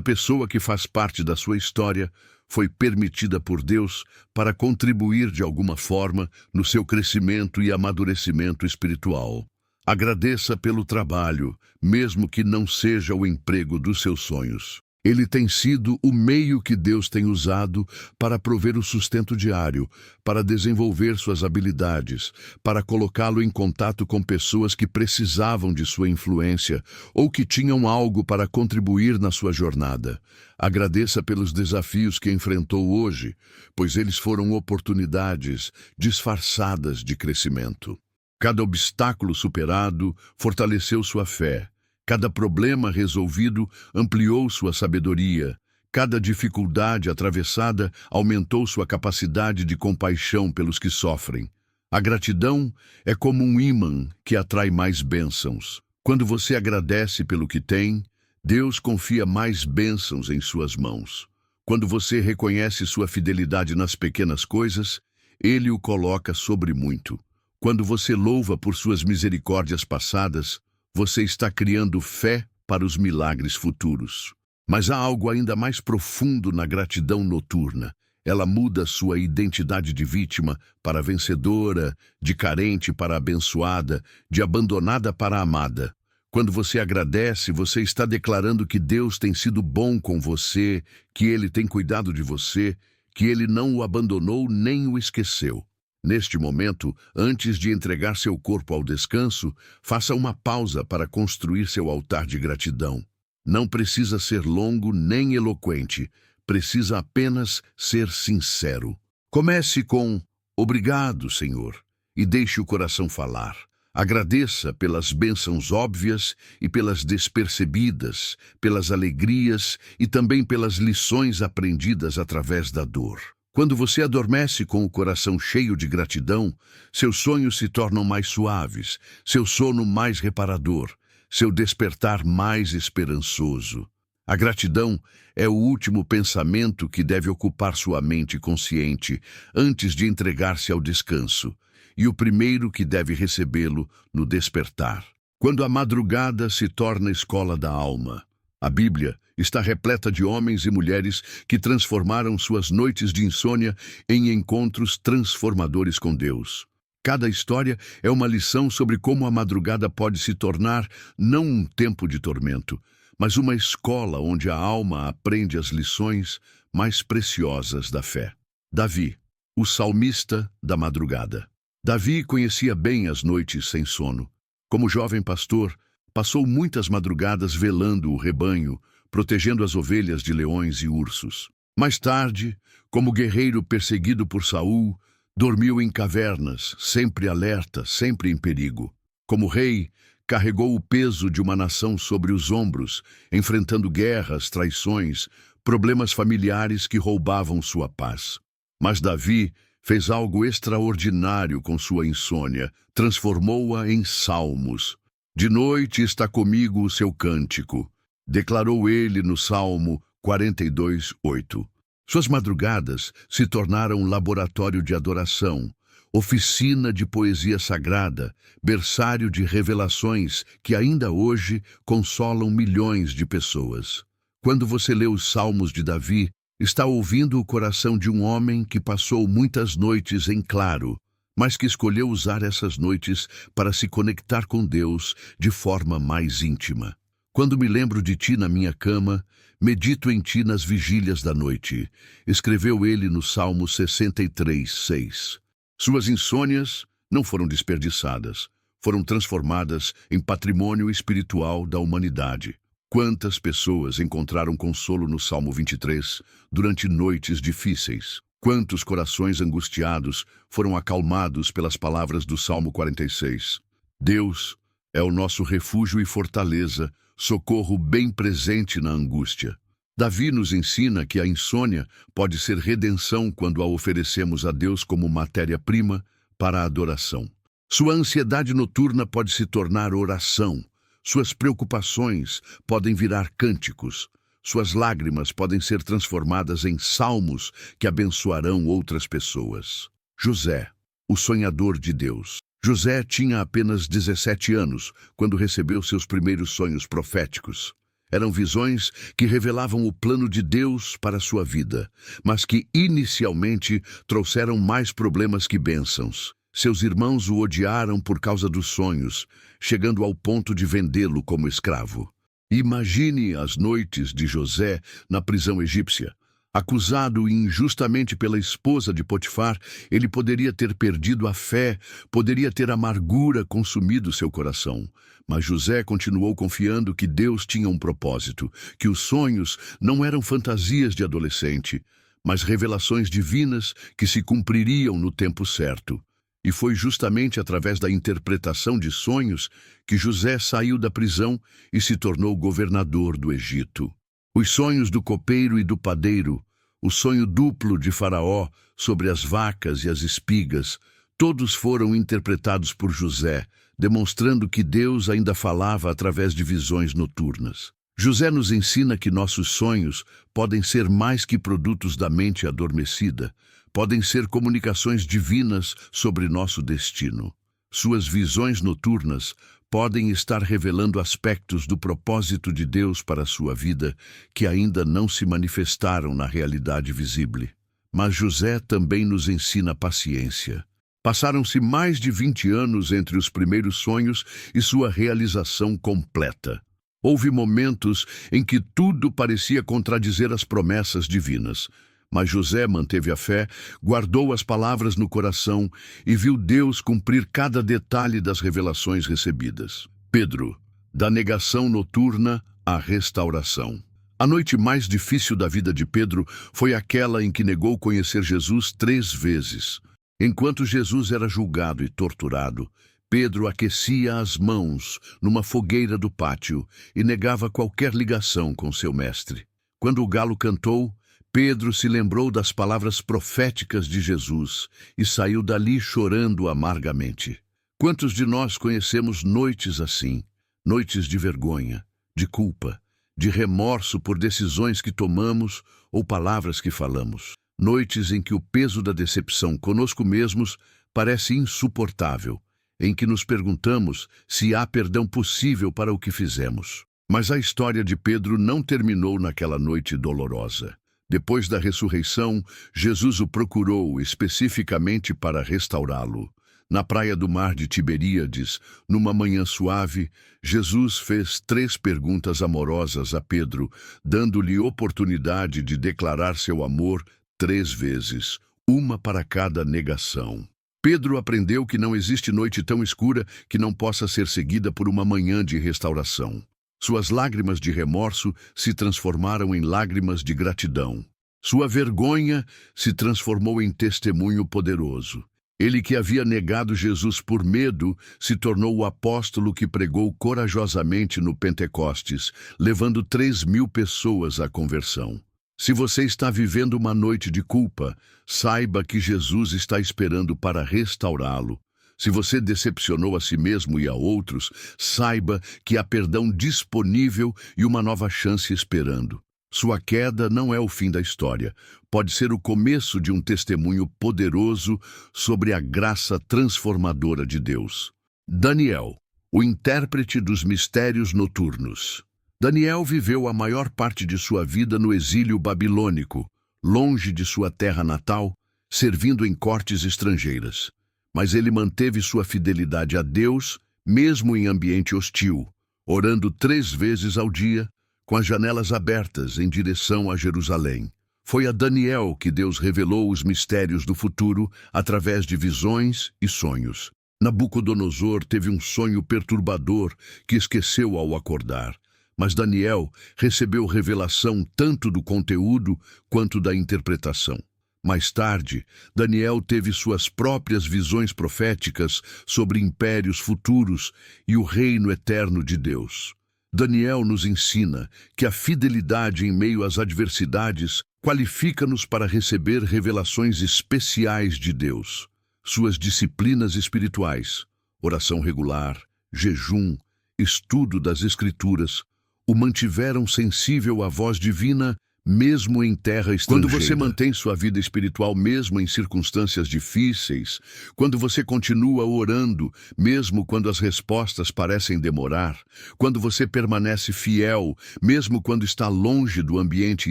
Speaker 1: pessoa que faz parte da sua história foi permitida por Deus para contribuir de alguma forma no seu crescimento e amadurecimento espiritual. Agradeça pelo trabalho, mesmo que não seja o emprego dos seus sonhos. Ele tem sido o meio que Deus tem usado para prover o sustento diário, para desenvolver suas habilidades, para colocá-lo em contato com pessoas que precisavam de sua influência ou que tinham algo para contribuir na sua jornada. Agradeça pelos desafios que enfrentou hoje, pois eles foram oportunidades disfarçadas de crescimento. Cada obstáculo superado fortaleceu sua fé. Cada problema resolvido ampliou sua sabedoria. Cada dificuldade atravessada aumentou sua capacidade de compaixão pelos que sofrem. A gratidão é como um ímã que atrai mais bênçãos. Quando você agradece pelo que tem, Deus confia mais bênçãos em suas mãos. Quando você reconhece sua fidelidade nas pequenas coisas, Ele o coloca sobre muito. Quando você louva por suas misericórdias passadas, você está criando fé para os milagres futuros. Mas há algo ainda mais profundo na gratidão noturna. Ela muda sua identidade de vítima para vencedora, de carente para abençoada, de abandonada para amada. Quando você agradece, você está declarando que Deus tem sido bom com você, que Ele tem cuidado de você, que Ele não o abandonou nem o esqueceu. Neste momento, antes de entregar seu corpo ao descanso, faça uma pausa para construir seu altar de gratidão. Não precisa ser longo nem eloquente, precisa apenas ser sincero. Comece com "Obrigado, Senhor", e deixe o coração falar. Agradeça pelas bênçãos óbvias e pelas despercebidas, pelas alegrias e também pelas lições aprendidas através da dor. Quando você adormece com o coração cheio de gratidão, seus sonhos se tornam mais suaves, seu sono mais reparador, seu despertar mais esperançoso. A gratidão é o último pensamento que deve ocupar sua mente consciente antes de entregar-se ao descanso, e o primeiro que deve recebê-lo no despertar. Quando a madrugada se torna escola da alma, a Bíblia está repleta de homens e mulheres que transformaram suas noites de insônia em encontros transformadores com Deus. Cada história é uma lição sobre como a madrugada pode se tornar não um tempo de tormento, mas uma escola onde a alma aprende as lições mais preciosas da fé. Davi, o salmista da madrugada. Davi conhecia bem as noites sem sono. Como jovem pastor, passou muitas madrugadas velando o rebanho, protegendo as ovelhas de leões e ursos. Mais tarde, como guerreiro perseguido por Saul, dormiu em cavernas, sempre alerta, sempre em perigo. Como rei, carregou o peso de uma nação sobre os ombros, enfrentando guerras, traições, problemas familiares que roubavam sua paz. Mas Davi fez algo extraordinário com sua insônia, transformou-a em salmos. De noite está comigo o seu cântico, declarou ele no Salmo 42:8. Suas madrugadas se tornaram um laboratório de adoração, oficina de poesia sagrada, berçário de revelações que ainda hoje consolam milhões de pessoas. Quando você lê os Salmos de Davi, está ouvindo o coração de um homem que passou muitas noites em claro, mas que escolheu usar essas noites para se conectar com Deus de forma mais íntima. Quando me lembro de ti na minha cama, medito em ti nas vigílias da noite, escreveu ele no Salmo 63:6. Suas insônias não foram desperdiçadas, foram transformadas em patrimônio espiritual da humanidade. Quantas pessoas encontraram consolo no Salmo 23 durante noites difíceis? Quantos corações angustiados foram acalmados pelas palavras do Salmo 46? Deus é o nosso refúgio e fortaleza, socorro bem presente na angústia. Davi nos ensina que a insônia pode ser redenção quando a oferecemos a Deus como matéria-prima para a adoração. Sua ansiedade noturna pode se tornar oração. Suas preocupações podem virar cânticos. Suas lágrimas podem ser transformadas em salmos que abençoarão outras pessoas. José, o sonhador de Deus. José tinha apenas 17 anos quando recebeu seus primeiros sonhos proféticos. Eram visões que revelavam o plano de Deus para sua vida, mas que inicialmente trouxeram mais problemas que bênçãos. Seus irmãos o odiaram por causa dos sonhos, chegando ao ponto de vendê-lo como escravo. Imagine as noites de José na prisão egípcia. Acusado injustamente pela esposa de Potifar, ele poderia ter perdido a fé, poderia ter amargura consumido seu coração. Mas José continuou confiando que Deus tinha um propósito, que os sonhos não eram fantasias de adolescente, mas revelações divinas que se cumpririam no tempo certo. E foi justamente através da interpretação de sonhos que José saiu da prisão e se tornou governador do Egito. Os sonhos do copeiro e do padeiro, o sonho duplo de Faraó sobre as vacas e as espigas, todos foram interpretados por José, demonstrando que Deus ainda falava através de visões noturnas. José nos ensina que nossos sonhos podem ser mais que produtos da mente adormecida, podem ser comunicações divinas sobre nosso destino. Suas visões noturnas podem estar revelando aspectos do propósito de Deus para a sua vida que ainda não se manifestaram na realidade visível. Mas José também nos ensina paciência. Passaram-se mais de 20 anos entre os primeiros sonhos e sua realização completa. Houve momentos em que tudo parecia contradizer as promessas divinas. Mas José manteve a fé, guardou as palavras no coração e viu Deus cumprir cada detalhe das revelações recebidas. Pedro, da negação noturna à restauração. A noite mais difícil da vida de Pedro foi aquela em que negou conhecer Jesus 3 vezes. Enquanto Jesus era julgado e torturado, Pedro aquecia as mãos numa fogueira do pátio e negava qualquer ligação com seu mestre. Quando o galo cantou, Pedro se lembrou das palavras proféticas de Jesus e saiu dali chorando amargamente. Quantos de nós conhecemos noites assim, noites de vergonha, de culpa, de remorso por decisões que tomamos ou palavras que falamos? Noites em que o peso da decepção conosco mesmos parece insuportável, em que nos perguntamos se há perdão possível para o que fizemos. Mas a história de Pedro não terminou naquela noite dolorosa. Depois da ressurreição, Jesus o procurou especificamente para restaurá-lo. Na praia do mar de Tiberíades, numa manhã suave, Jesus fez 3 perguntas amorosas a Pedro, dando-lhe oportunidade de declarar seu amor 3 vezes. uma para cada negação. Pedro aprendeu que não existe noite tão escura que não possa ser seguida por uma manhã de restauração. Suas lágrimas de remorso se transformaram em lágrimas de gratidão. Sua vergonha se transformou em testemunho poderoso. Ele que havia negado Jesus por medo se tornou o apóstolo que pregou corajosamente no Pentecostes, levando 3.000 pessoas à conversão. Se você está vivendo uma noite de culpa, saiba que Jesus está esperando para restaurá-lo. Se você decepcionou a si mesmo e a outros, saiba que há perdão disponível e uma nova chance esperando. Sua queda não é o fim da história. Pode ser o começo de um testemunho poderoso sobre a graça transformadora de Deus. Daniel, o intérprete dos mistérios noturnos. Daniel viveu a maior parte de sua vida no exílio babilônico, longe de sua terra natal, servindo em cortes estrangeiras. Mas ele manteve sua fidelidade a Deus, mesmo em ambiente hostil, orando 3 vezes ao dia, com as janelas abertas em direção a Jerusalém. Foi a Daniel que Deus revelou os mistérios do futuro através de visões e sonhos. Nabucodonosor teve um sonho perturbador que esqueceu ao acordar. Mas Daniel recebeu revelação tanto do conteúdo quanto da interpretação. Mais tarde, Daniel teve suas próprias visões proféticas sobre impérios futuros e o reino eterno de Deus. Daniel nos ensina que a fidelidade em meio às adversidades qualifica-nos para receber revelações especiais de Deus. Suas disciplinas espirituais, oração regular, jejum, estudo das Escrituras, o mantiveram sensível à voz divina, mesmo em terra estrangeira. Quando você mantém sua vida espiritual mesmo em circunstâncias difíceis, quando você continua orando, mesmo quando as respostas parecem demorar, quando você permanece fiel, mesmo quando está longe do ambiente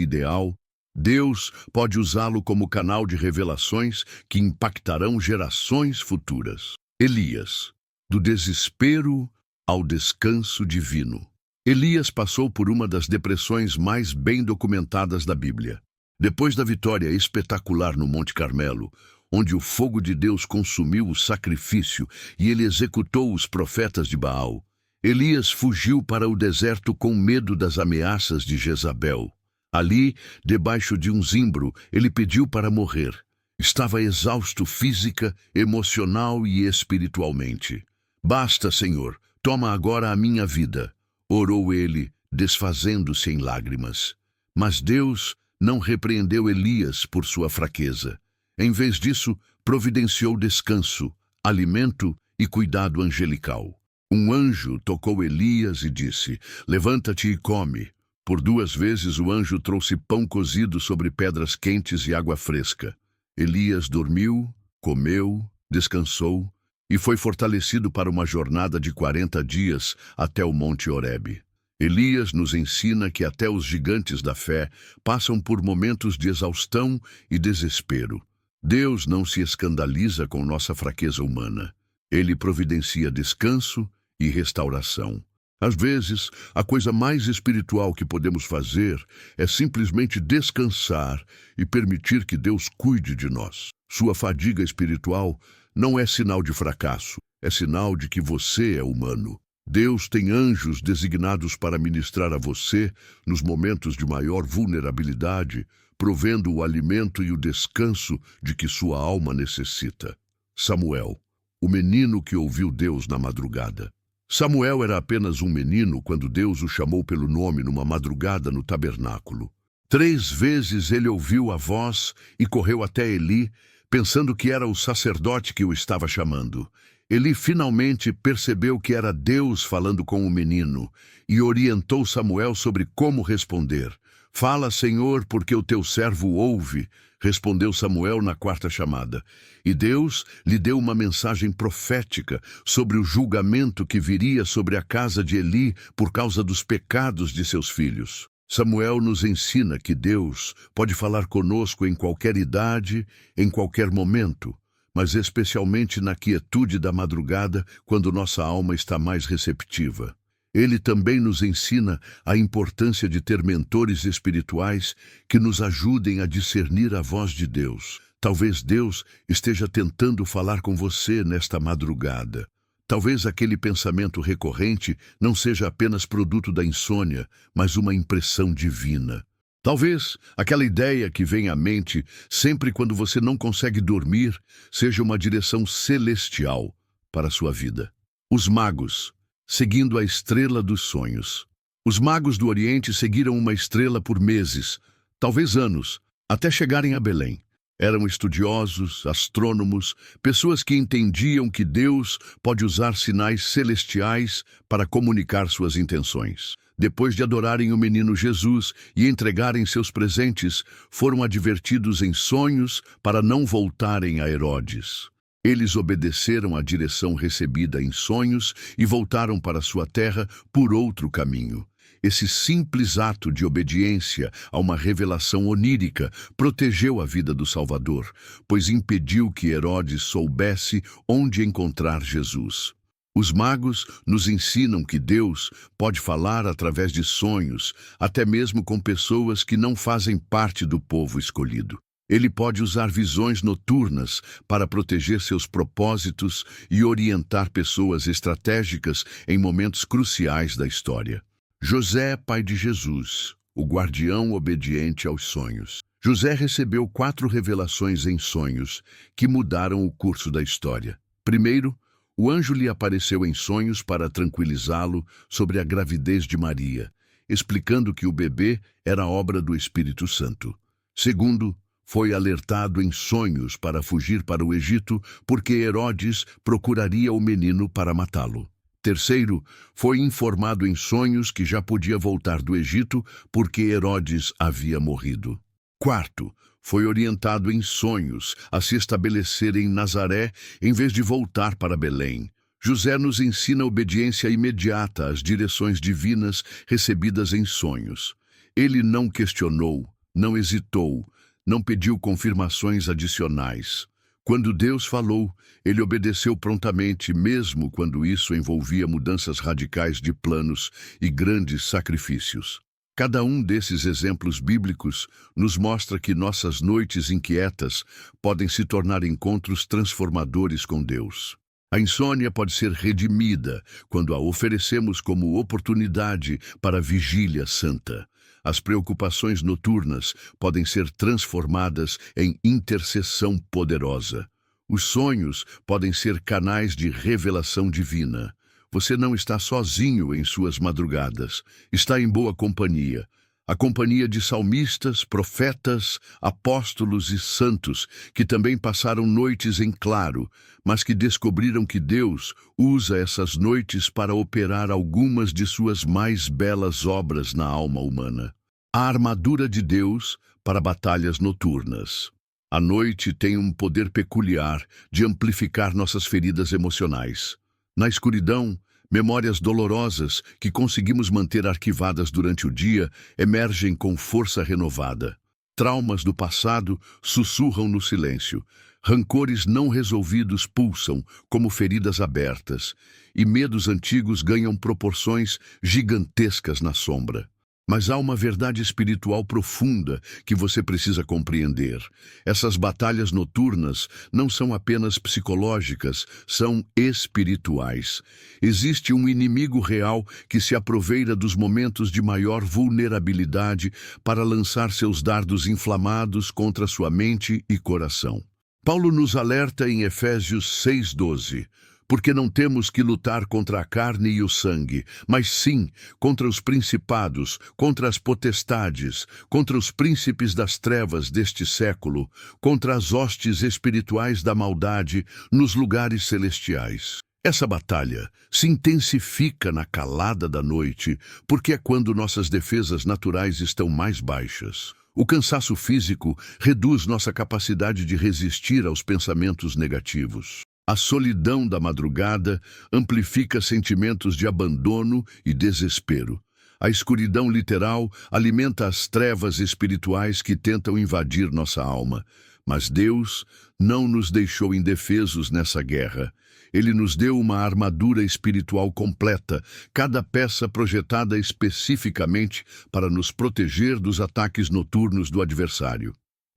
Speaker 1: ideal, Deus pode usá-lo como canal de revelações que impactarão gerações futuras. Elias, do desespero ao descanso divino. Elias passou por uma das depressões mais bem documentadas da Bíblia. Depois da vitória espetacular no Monte Carmelo, onde o fogo de Deus consumiu o sacrifício e ele executou os profetas de Baal, Elias fugiu para o deserto com medo das ameaças de Jezabel. Ali, debaixo de um zimbro, ele pediu para morrer. Estava exausto física, emocional e espiritualmente. "Basta, Senhor, toma agora a minha vida", orou ele, desfazendo-se em lágrimas. Mas Deus não repreendeu Elias por sua fraqueza. Em vez disso, providenciou descanso, alimento e cuidado angelical. Um anjo tocou Elias e disse: "Levanta-te e come." Por 2 vezes o anjo trouxe pão cozido sobre pedras quentes e água fresca. Elias dormiu, comeu, descansou e foi fortalecido para uma jornada de 40 dias até o Monte Horebe. Elias nos ensina que até os gigantes da fé passam por momentos de exaustão e desespero. Deus não se escandaliza com nossa fraqueza humana. Ele providencia descanso e restauração. Às vezes, a coisa mais espiritual que podemos fazer é simplesmente descansar e permitir que Deus cuide de nós. Sua fadiga espiritual não é sinal de fracasso, é sinal de que você é humano. Deus tem anjos designados para ministrar a você nos momentos de maior vulnerabilidade, provendo o alimento e o descanso de que sua alma necessita. Samuel, o menino que ouviu Deus na madrugada. Samuel era apenas um menino quando Deus o chamou pelo nome numa madrugada no tabernáculo. 3 vezes ele ouviu a voz e correu até Eli, pensando que era o sacerdote que o estava chamando. Eli finalmente percebeu que era Deus falando com o menino e orientou Samuel sobre como responder. "Fala, Senhor, porque o teu servo ouve", respondeu Samuel na 4ª chamada. E Deus lhe deu uma mensagem profética sobre o julgamento que viria sobre a casa de Eli por causa dos pecados de seus filhos. Samuel nos ensina que Deus pode falar conosco em qualquer idade, em qualquer momento, mas especialmente na quietude da madrugada, quando nossa alma está mais receptiva. Ele também nos ensina a importância de ter mentores espirituais que nos ajudem a discernir a voz de Deus. Talvez Deus esteja tentando falar com você nesta madrugada. Talvez aquele pensamento recorrente não seja apenas produto da insônia, mas uma impressão divina. Talvez aquela ideia que vem à mente sempre quando você não consegue dormir seja uma direção celestial para a sua vida. Os magos, seguindo a estrela dos sonhos. Os magos do Oriente seguiram uma estrela por meses, talvez anos, até chegarem a Belém. Eram estudiosos, astrônomos, pessoas que entendiam que Deus pode usar sinais celestiais para comunicar suas intenções. Depois de adorarem o menino Jesus e entregarem seus presentes, foram advertidos em sonhos para não voltarem a Herodes. Eles obedeceram à direção recebida em sonhos e voltaram para sua terra por outro caminho. Esse simples ato de obediência a uma revelação onírica protegeu a vida do Salvador, pois impediu que Herodes soubesse onde encontrar Jesus. Os magos nos ensinam que Deus pode falar através de sonhos, até mesmo com pessoas que não fazem parte do povo escolhido. Ele pode usar visões noturnas para proteger seus propósitos e orientar pessoas estratégicas em momentos cruciais da história. José, pai de Jesus, o guardião obediente aos sonhos. José recebeu 4 revelações em sonhos que mudaram o curso da história. Primeiro, o anjo lhe apareceu em sonhos para tranquilizá-lo sobre a gravidez de Maria, explicando que o bebê era obra do Espírito Santo. Segundo, foi alertado em sonhos para fugir para o Egito, porque Herodes procuraria o menino para matá-lo. Terceiro, foi informado em sonhos que já podia voltar do Egito, porque Herodes havia morrido. Quarto, foi orientado em sonhos a se estabelecer em Nazaré em vez de voltar para Belém. José nos ensina obediência imediata às direções divinas recebidas em sonhos. Ele não questionou, não hesitou, não pediu confirmações adicionais. Quando Deus falou, ele obedeceu prontamente, mesmo quando isso envolvia mudanças radicais de planos e grandes sacrifícios. Cada um desses exemplos bíblicos nos mostra que nossas noites inquietas podem se tornar encontros transformadores com Deus. A insônia pode ser redimida quando a oferecemos como oportunidade para a vigília santa. As preocupações noturnas podem ser transformadas em intercessão poderosa. Os sonhos podem ser canais de revelação divina. Você não está sozinho em suas madrugadas. Está em boa companhia. A companhia de salmistas, profetas, apóstolos e santos que também passaram noites em claro, mas que descobriram que Deus usa essas noites para operar algumas de suas mais belas obras na alma humana. A armadura de Deus para batalhas noturnas. A noite tem um poder peculiar de amplificar nossas feridas emocionais. Na escuridão, memórias dolorosas que conseguimos manter arquivadas durante o dia emergem com força renovada. Traumas do passado sussurram no silêncio. Rancores não resolvidos pulsam como feridas abertas, e medos antigos ganham proporções gigantescas na sombra. Mas há uma verdade espiritual profunda que você precisa compreender. Essas batalhas noturnas não são apenas psicológicas, são espirituais. Existe um inimigo real que se aproveita dos momentos de maior vulnerabilidade para lançar seus dardos inflamados contra sua mente e coração. Paulo nos alerta em Efésios 6:12. Porque não temos que lutar contra a carne e o sangue, mas sim contra os principados, contra as potestades, contra os príncipes das trevas deste século, contra as hostes espirituais da maldade nos lugares celestiais. Essa batalha se intensifica na calada da noite, porque é quando nossas defesas naturais estão mais baixas. O cansaço físico reduz nossa capacidade de resistir aos pensamentos negativos. A solidão da madrugada amplifica sentimentos de abandono e desespero. A escuridão literal alimenta as trevas espirituais que tentam invadir nossa alma. Mas Deus não nos deixou indefesos nessa guerra. Ele nos deu uma armadura espiritual completa, cada peça projetada especificamente para nos proteger dos ataques noturnos do adversário.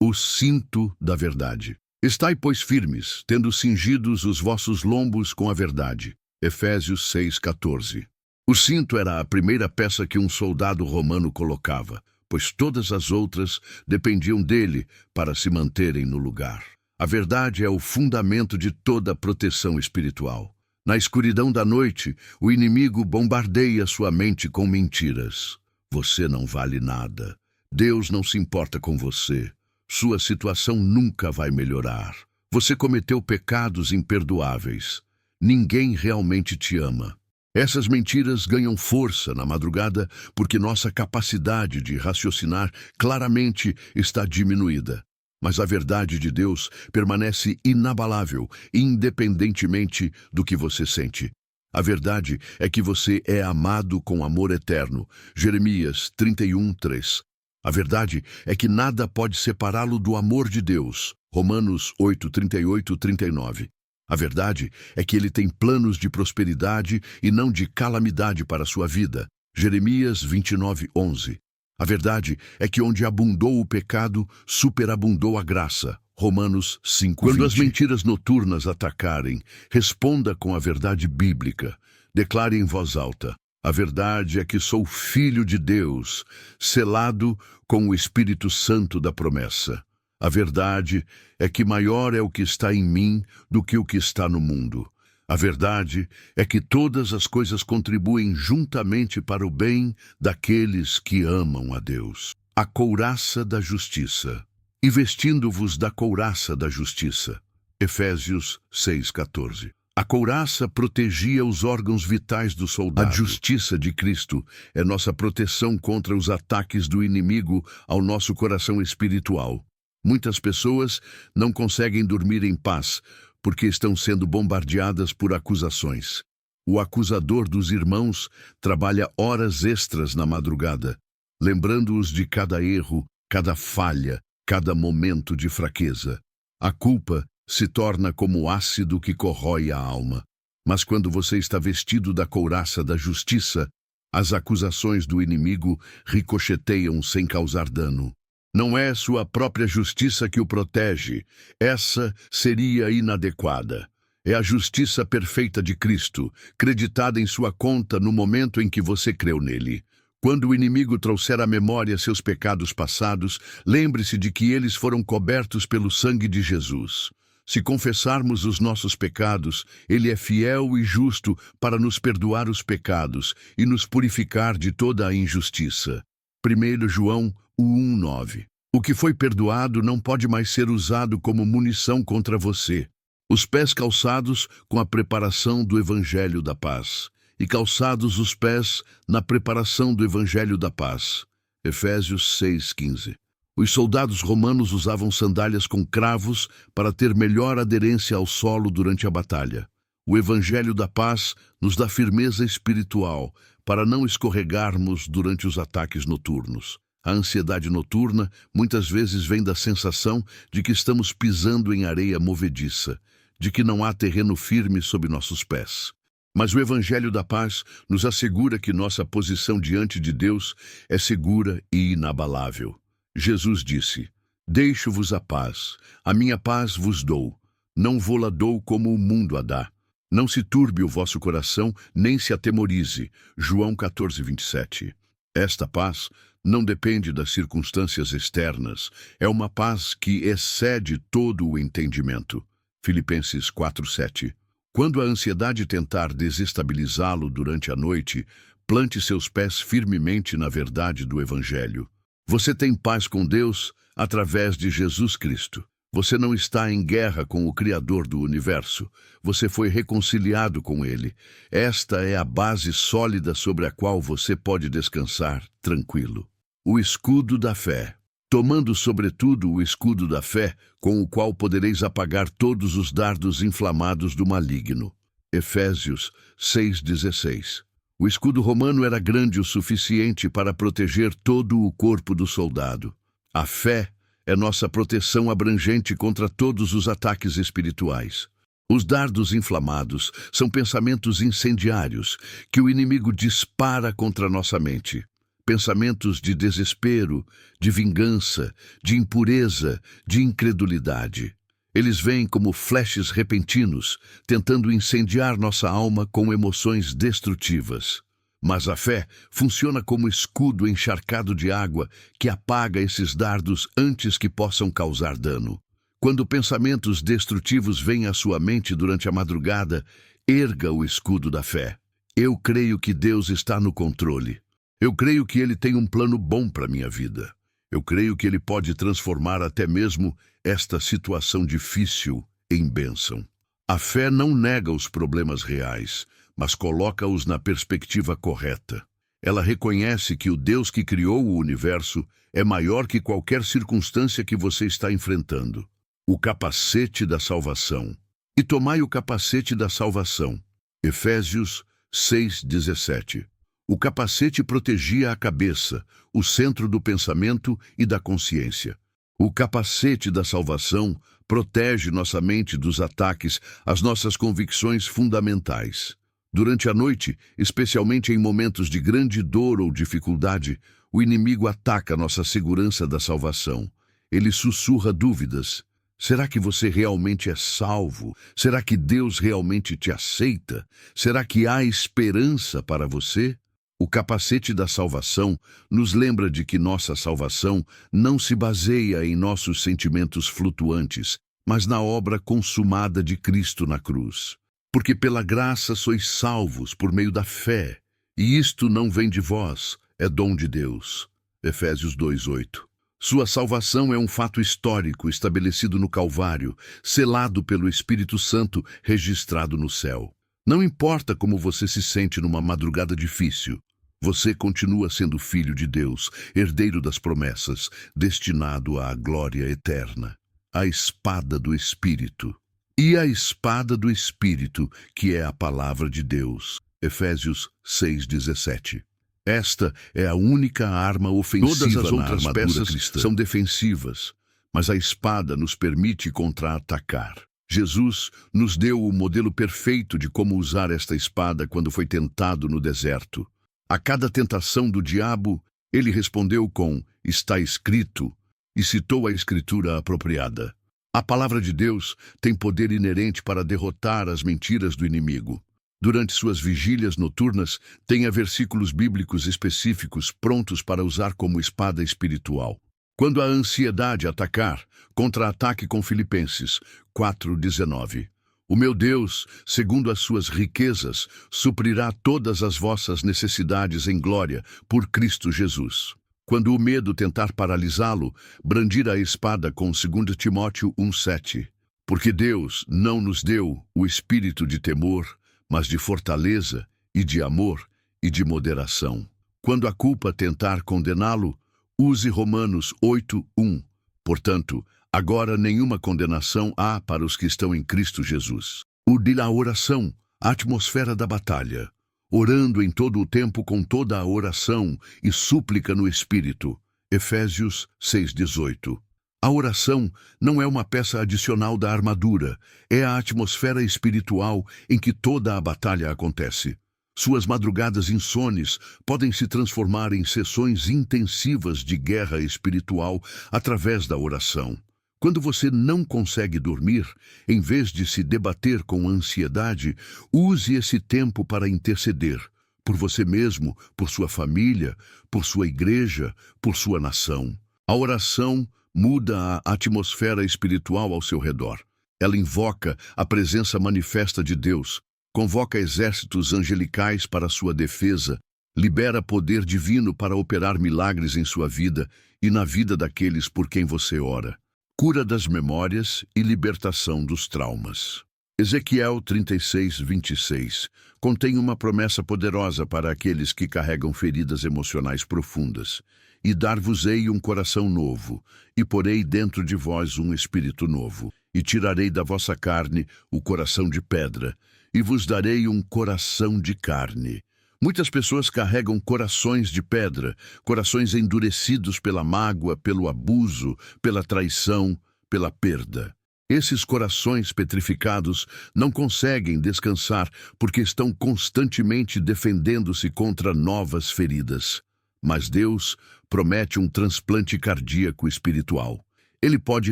Speaker 1: O cinto da verdade. Estai, pois, firmes, tendo cingidos os vossos lombos com a verdade. Efésios 6,14. O cinto era a primeira peça que um soldado romano colocava, pois todas as outras dependiam dele para se manterem no lugar. A verdade é o fundamento de toda proteção espiritual. Na escuridão da noite, o inimigo bombardeia sua mente com mentiras. Você não vale nada. Deus não se importa com você. Sua situação nunca vai melhorar. Você cometeu pecados imperdoáveis. Ninguém realmente te ama. Essas mentiras ganham força na madrugada porque nossa capacidade de raciocinar claramente está diminuída. Mas a verdade de Deus permanece inabalável, independentemente do que você sente. A verdade é que você é amado com amor eterno. Jeremias 31:3. A verdade é que nada pode separá-lo do amor de Deus. Romanos 8:38-39. A verdade é que ele tem planos de prosperidade e não de calamidade para a sua vida. Jeremias 29:11. A verdade é que onde abundou o pecado, superabundou a graça. Romanos 5:20. Quando as mentiras noturnas atacarem, responda com a verdade bíblica. Declare em voz alta: a verdade é que sou filho de Deus, selado com o Espírito Santo da promessa. A verdade é que maior é o que está em mim do que o que está no mundo. A verdade é que todas as coisas contribuem juntamente para o bem daqueles que amam a Deus. A couraça da justiça. E vestindo-vos da couraça da justiça. Efésios 6:14. A couraça protegia os órgãos vitais do soldado. A justiça de Cristo é nossa proteção contra os ataques do inimigo ao nosso coração espiritual. Muitas pessoas não conseguem dormir em paz porque estão sendo bombardeadas por acusações. O acusador dos irmãos trabalha horas extras na madrugada, lembrando-os de cada erro, cada falha, cada momento de fraqueza. A culpa se torna como ácido que corrói a alma. Mas quando você está vestido da couraça da justiça, as acusações do inimigo ricocheteiam sem causar dano. Não é sua própria justiça que o protege. Essa seria inadequada. É a justiça perfeita de Cristo, creditada em sua conta no momento em que você creu nele. Quando o inimigo trouxer à memória seus pecados passados, lembre-se de que eles foram cobertos pelo sangue de Jesus. Se confessarmos os nossos pecados, ele é fiel e justo para nos perdoar os pecados e nos purificar de toda a injustiça. 1 João 1:9. O que foi perdoado não pode mais ser usado como munição contra você. Os pés calçados com a preparação do Evangelho da Paz. E calçados os pés na preparação do Evangelho da Paz. Efésios 6:15. Os soldados romanos usavam sandálias com cravos para ter melhor aderência ao solo durante a batalha. O Evangelho da Paz nos dá firmeza espiritual para não escorregarmos durante os ataques noturnos. A ansiedade noturna muitas vezes vem da sensação de que estamos pisando em areia movediça, de que não há terreno firme sob nossos pés. Mas o Evangelho da Paz nos assegura que nossa posição diante de Deus é segura e inabalável. Jesus disse: Deixo-vos a minha paz vos dou, não vô-la dou como o mundo a dá. Não se turbe o vosso coração, nem se atemorize. João 14:27. Esta paz não depende das circunstâncias externas, é uma paz que excede todo o entendimento. Filipenses 4:7. Quando a ansiedade tentar desestabilizá-lo durante a noite, plante seus pés firmemente na verdade do Evangelho. Você tem paz com Deus através de Jesus Cristo. Você não está em guerra com o Criador do universo. Você foi reconciliado com Ele. Esta é a base sólida sobre a qual você pode descansar tranquilo. O escudo da fé. Tomando sobretudo o escudo da fé, com o qual podereis apagar todos os dardos inflamados do maligno. Efésios 6:16. O escudo romano era grande o suficiente para proteger todo o corpo do soldado. A fé é nossa proteção abrangente contra todos os ataques espirituais. Os dardos inflamados são pensamentos incendiários que o inimigo dispara contra nossa mente. pensamentos de desespero, de vingança, de impureza, de incredulidade. Eles vêm como flashes repentinos, tentando incendiar nossa alma com emoções destrutivas. Mas a fé funciona como escudo encharcado de água que apaga esses dardos antes que possam causar dano. Quando pensamentos destrutivos vêm à sua mente durante a madrugada, erga o escudo da fé. Eu creio que Deus está no controle. Eu creio que Ele tem um plano bom para minha vida. Eu creio que Ele pode transformar até mesmo esta situação difícil em bênção. A fé não nega os problemas reais, mas coloca-os na perspectiva correta. Ela reconhece que o Deus que criou o universo é maior que qualquer circunstância que você está enfrentando. O capacete da salvação. E tomai o capacete da salvação. Efésios 6:17. O capacete protegia a cabeça, o centro do pensamento e da consciência. O capacete da salvação protege nossa mente dos ataques às nossas convicções fundamentais. Durante a noite, especialmente em momentos de grande dor ou dificuldade, o inimigo ataca nossa segurança da salvação. Ele sussurra dúvidas. Será que você realmente é salvo? Será que Deus realmente te aceita? Será que há esperança para você? O capacete da salvação nos lembra de que nossa salvação não se baseia em nossos sentimentos flutuantes, mas na obra consumada de Cristo na cruz. Porque pela graça sois salvos por meio da fé, e isto não vem de vós, é dom de Deus. Efésios 2:8. Sua salvação é um fato histórico estabelecido no Calvário, selado pelo Espírito Santo, registrado no céu. Não importa como você se sente numa madrugada difícil, você continua sendo filho de Deus, herdeiro das promessas, destinado à glória eterna. A espada do Espírito. E a espada do Espírito, que é a palavra de Deus. Efésios 6:17. Esta é a única arma ofensiva. Todas as outras peças cristã são defensivas, mas a espada nos permite contra-atacar. Jesus nos deu o modelo perfeito de como usar esta espada quando foi tentado no deserto. A cada tentação do diabo, ele respondeu com "está escrito" e citou a escritura apropriada. A palavra de Deus tem poder inerente para derrotar as mentiras do inimigo. Durante suas vigílias noturnas, tenha versículos bíblicos específicos prontos para usar como espada espiritual. Quando a ansiedade atacar, contra-ataque com Filipenses 4:19. O meu Deus, segundo as suas riquezas, suprirá todas as vossas necessidades em glória por Cristo Jesus. Quando o medo tentar paralisá-lo, brandir a espada com 2 Timóteo 1:7. Porque Deus não nos deu o espírito de temor, mas de fortaleza e de amor e de moderação. Quando a culpa tentar condená-lo, use Romanos 8:1. Portanto, agora nenhuma condenação há para os que estão em Cristo Jesus. O de la oração, a atmosfera da batalha. Orando em todo o tempo com toda a oração e súplica no Espírito. Efésios 6:18. A oração não é uma peça adicional da armadura, é a atmosfera espiritual em que toda a batalha acontece. Suas madrugadas insones podem se transformar em sessões intensivas de guerra espiritual através da oração. Quando você não consegue dormir, em vez de se debater com ansiedade, use esse tempo para interceder, por você mesmo, por sua família, por sua igreja, por sua nação. A oração muda a atmosfera espiritual ao seu redor. Ela invoca a presença manifesta de Deus, convoca exércitos angelicais para sua defesa, libera poder divino para operar milagres em sua vida e na vida daqueles por quem você ora. Cura das memórias e libertação dos traumas. Ezequiel 36:26 contém uma promessa poderosa para aqueles que carregam feridas emocionais profundas. E dar-vos-ei um coração novo, e porei dentro de vós um espírito novo, e tirarei da vossa carne o coração de pedra, e vos darei um coração de carne. Muitas pessoas carregam corações de pedra, corações endurecidos pela mágoa, pelo abuso, pela traição, pela perda. Esses corações petrificados não conseguem descansar porque estão constantemente defendendo-se contra novas feridas. Mas Deus promete um transplante cardíaco espiritual. Ele pode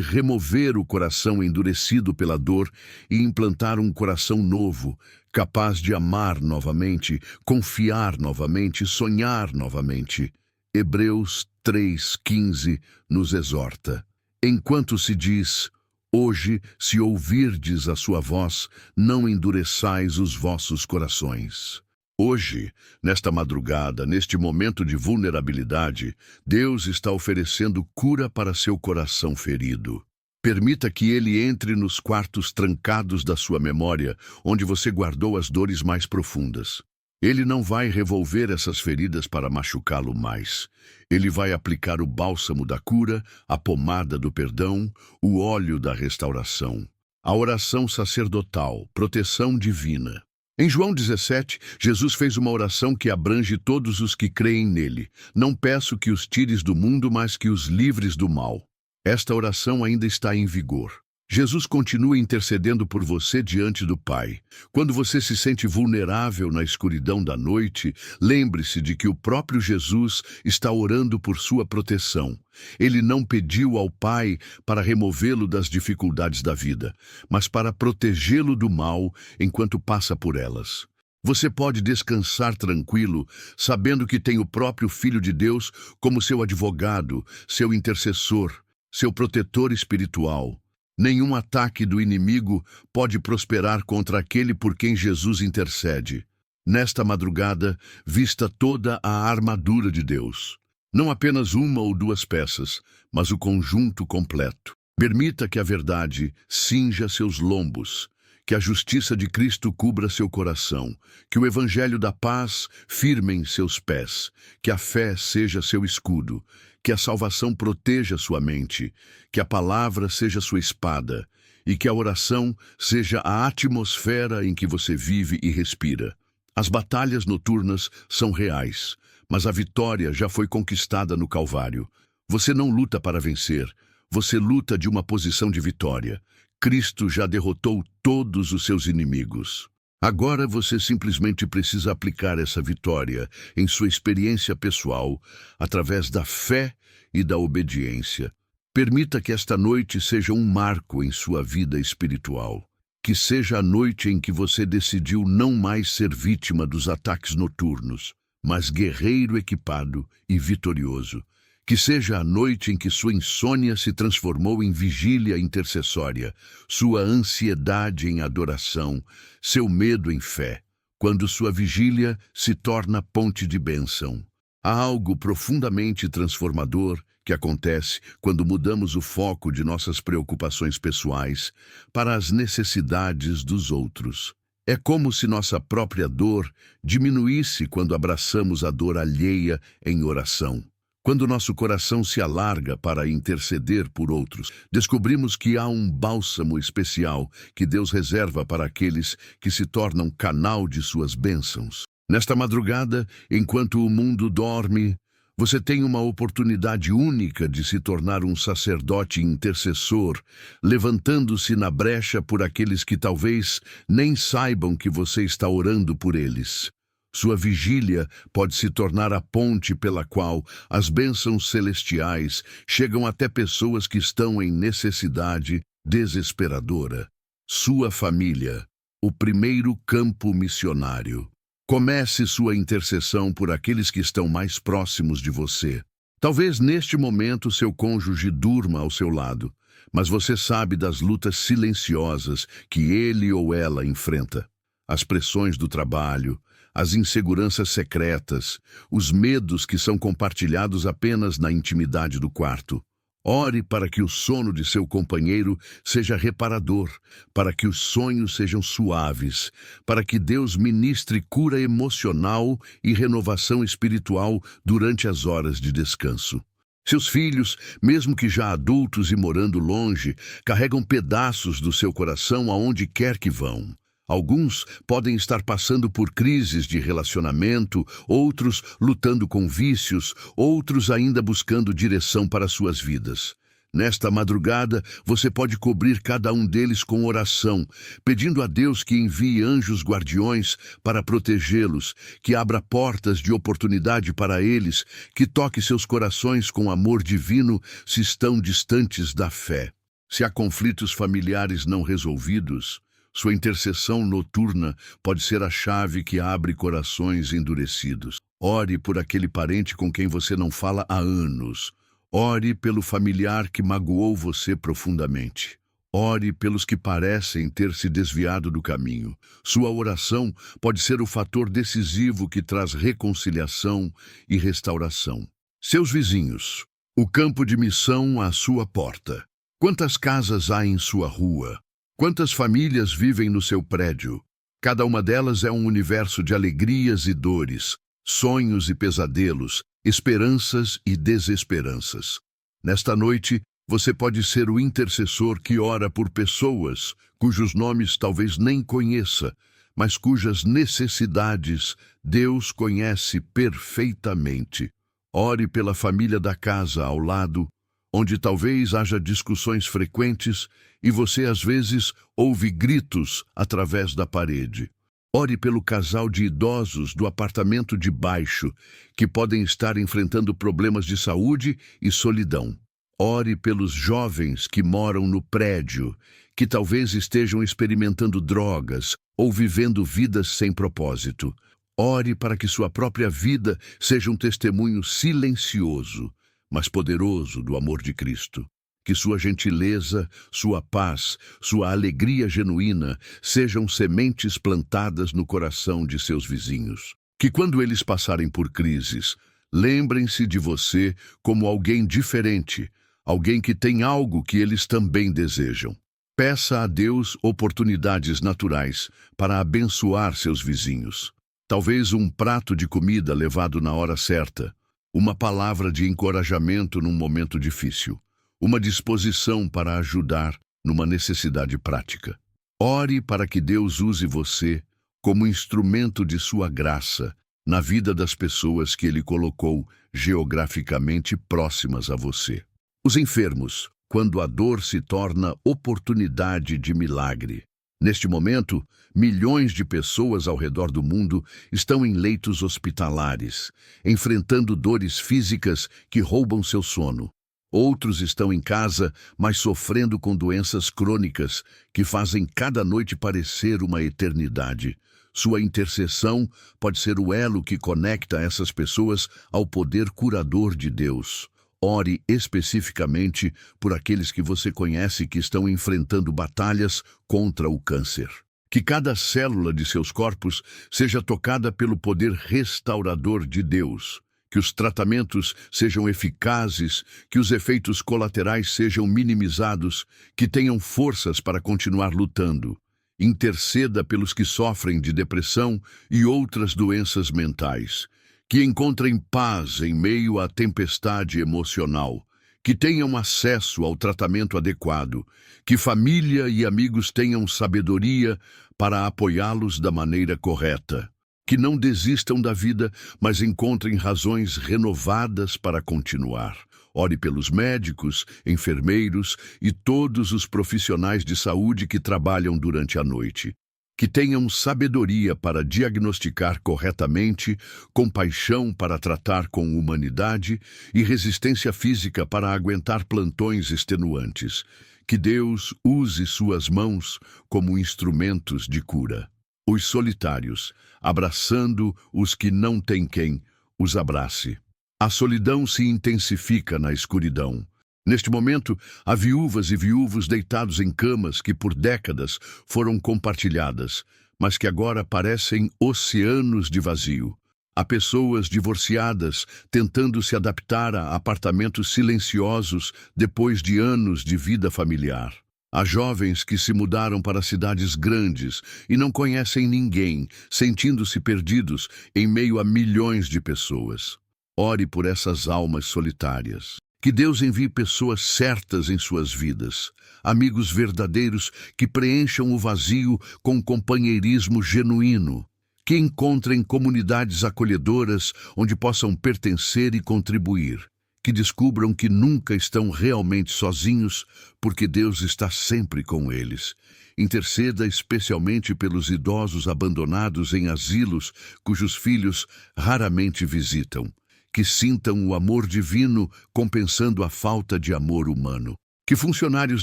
Speaker 1: remover o coração endurecido pela dor e implantar um coração novo, capaz de amar novamente, confiar novamente, sonhar novamente. Hebreus 3:15 nos exorta. Enquanto se diz: hoje, se ouvirdes a sua voz, não endureçais os vossos corações. Hoje, nesta madrugada, neste momento de vulnerabilidade, Deus está oferecendo cura para seu coração ferido. Permita que Ele entre nos quartos trancados da sua memória, onde você guardou as dores mais profundas. Ele não vai revolver essas feridas para machucá-lo mais. Ele vai aplicar o bálsamo da cura, a pomada do perdão, o óleo da restauração. A oração sacerdotal, proteção divina. Em João 17, Jesus fez uma oração que abrange todos os que creem nele. Não peço que os tires do mundo, mas que os livres do mal. Esta oração ainda está em vigor. Jesus continua intercedendo por você diante do Pai. Quando você se sente vulnerável na escuridão da noite, lembre-se de que o próprio Jesus está orando por sua proteção. Ele não pediu ao Pai para removê-lo das dificuldades da vida, mas para protegê-lo do mal enquanto passa por elas. Você pode descansar tranquilo, sabendo que tem o próprio Filho de Deus como seu advogado, seu intercessor, seu protetor espiritual. Nenhum ataque do inimigo pode prosperar contra aquele por quem Jesus intercede. Nesta madrugada, vista toda a armadura de Deus. Não apenas uma ou duas peças, mas o conjunto completo. Permita que a verdade cinja seus lombos, que a justiça de Cristo cubra seu coração, que o evangelho da paz firme seus pés, que a fé seja seu escudo, que a salvação proteja sua mente, que a palavra seja sua espada e que a oração seja a atmosfera em que você vive e respira. As batalhas noturnas são reais, mas a vitória já foi conquistada no Calvário. Você não luta para vencer, você luta de uma posição de vitória. Cristo já derrotou todos os seus inimigos. Agora você simplesmente precisa aplicar essa vitória em sua experiência pessoal, através da fé e da obediência. Permita que esta noite seja um marco em sua vida espiritual. Que seja a noite em que você decidiu não mais ser vítima dos ataques noturnos, mas guerreiro equipado e vitorioso. Que seja a noite em que sua insônia se transformou em vigília intercessória, sua ansiedade em adoração, seu medo em fé, quando sua vigília se torna ponte de bênção. Há algo profundamente transformador que acontece quando mudamos o foco de nossas preocupações pessoais para as necessidades dos outros. É como se nossa própria dor diminuísse quando abraçamos a dor alheia em oração. Quando nosso coração se alarga para interceder por outros, descobrimos que há um bálsamo especial que Deus reserva para aqueles que se tornam canal de suas bênçãos. Nesta madrugada, enquanto o mundo dorme, você tem uma oportunidade única de se tornar um sacerdote intercessor, levantando-se na brecha por aqueles que talvez nem saibam que você está orando por eles. Sua vigília pode se tornar a ponte pela qual as bênçãos celestiais chegam até pessoas que estão em necessidade desesperadora. Sua família, o primeiro campo missionário. Comece sua intercessão por aqueles que estão mais próximos de você. Talvez neste momento seu cônjuge durma ao seu lado, mas você sabe das lutas silenciosas que ele ou ela enfrenta. As pressões do trabalho, as inseguranças secretas, os medos que são compartilhados apenas na intimidade do quarto. Ore para que o sono de seu companheiro seja reparador, para que os sonhos sejam suaves, para que Deus ministre cura emocional e renovação espiritual durante as horas de descanso. Seus filhos, mesmo que já adultos e morando longe, carregam pedaços do seu coração aonde quer que vão. Alguns podem estar passando por crises de relacionamento, outros lutando com vícios, outros ainda buscando direção para suas vidas. Nesta madrugada, você pode cobrir cada um deles com oração, pedindo a Deus que envie anjos guardiões para protegê-los, que abra portas de oportunidade para eles, que toque seus corações com amor divino se estão distantes da fé. Se há conflitos familiares não resolvidos, sua intercessão noturna pode ser a chave que abre corações endurecidos. Ore por aquele parente com quem você não fala há anos. Ore pelo familiar que magoou você profundamente. Ore pelos que parecem ter se desviado do caminho. Sua oração pode ser o fator decisivo que traz reconciliação e restauração. Seus vizinhos. O campo de missão à sua porta. Quantas casas há em sua rua? Quantas famílias vivem no seu prédio? Cada uma delas é um universo de alegrias e dores, sonhos e pesadelos, esperanças e desesperanças. Nesta noite, você pode ser o intercessor que ora por pessoas cujos nomes talvez nem conheça, mas cujas necessidades Deus conhece perfeitamente. Ore pela família da casa ao lado, onde talvez haja discussões frequentes e você às vezes ouve gritos através da parede. Ore pelo casal de idosos do apartamento de baixo, que podem estar enfrentando problemas de saúde e solidão. Ore pelos jovens que moram no prédio, que talvez estejam experimentando drogas ou vivendo vidas sem propósito. Ore para que sua própria vida seja um testemunho silencioso, mas poderoso do amor de Cristo. Que sua gentileza, sua paz, sua alegria genuína sejam sementes plantadas no coração de seus vizinhos. Que quando eles passarem por crises, lembrem-se de você como alguém diferente, alguém que tem algo que eles também desejam. Peça a Deus oportunidades naturais para abençoar seus vizinhos. Talvez um prato de comida levado na hora certa, uma palavra de encorajamento num momento difícil, uma disposição para ajudar numa necessidade prática. Ore para que Deus use você como instrumento de sua graça na vida das pessoas que Ele colocou geograficamente próximas a você. Os enfermos, quando a dor se torna oportunidade de milagre. Neste momento, milhões de pessoas ao redor do mundo estão em leitos hospitalares, enfrentando dores físicas que roubam seu sono. Outros estão em casa, mas sofrendo com doenças crônicas que fazem cada noite parecer uma eternidade. Sua intercessão pode ser o elo que conecta essas pessoas ao poder curador de Deus. Ore especificamente por aqueles que você conhece que estão enfrentando batalhas contra o câncer. Que cada célula de seus corpos seja tocada pelo poder restaurador de Deus. Que os tratamentos sejam eficazes, que os efeitos colaterais sejam minimizados, que tenham forças para continuar lutando. Interceda pelos que sofrem de depressão e outras doenças mentais. Que encontrem paz em meio à tempestade emocional, que tenham acesso ao tratamento adequado, que família e amigos tenham sabedoria para apoiá-los da maneira correta, que não desistam da vida, mas encontrem razões renovadas para continuar. Ore pelos médicos, enfermeiros e todos os profissionais de saúde que trabalham durante a noite. Que tenham sabedoria para diagnosticar corretamente, compaixão para tratar com humanidade e resistência física para aguentar plantões extenuantes. Que Deus use suas mãos como instrumentos de cura. Os solitários, abraçando os que não têm quem os abrace. A solidão se intensifica na escuridão. Neste momento, há viúvas e viúvos deitados em camas que por décadas foram compartilhadas, mas que agora parecem oceanos de vazio. Há pessoas divorciadas tentando se adaptar a apartamentos silenciosos depois de anos de vida familiar. Há jovens que se mudaram para cidades grandes e não conhecem ninguém, sentindo-se perdidos em meio a milhões de pessoas. Ore por essas almas solitárias. Que Deus envie pessoas certas em suas vidas, amigos verdadeiros que preencham o vazio com companheirismo genuíno, que encontrem comunidades acolhedoras onde possam pertencer e contribuir, que descubram que nunca estão realmente sozinhos, porque Deus está sempre com eles. Interceda especialmente pelos idosos abandonados em asilos, cujos filhos raramente visitam. Que sintam o amor divino compensando a falta de amor humano. Que funcionários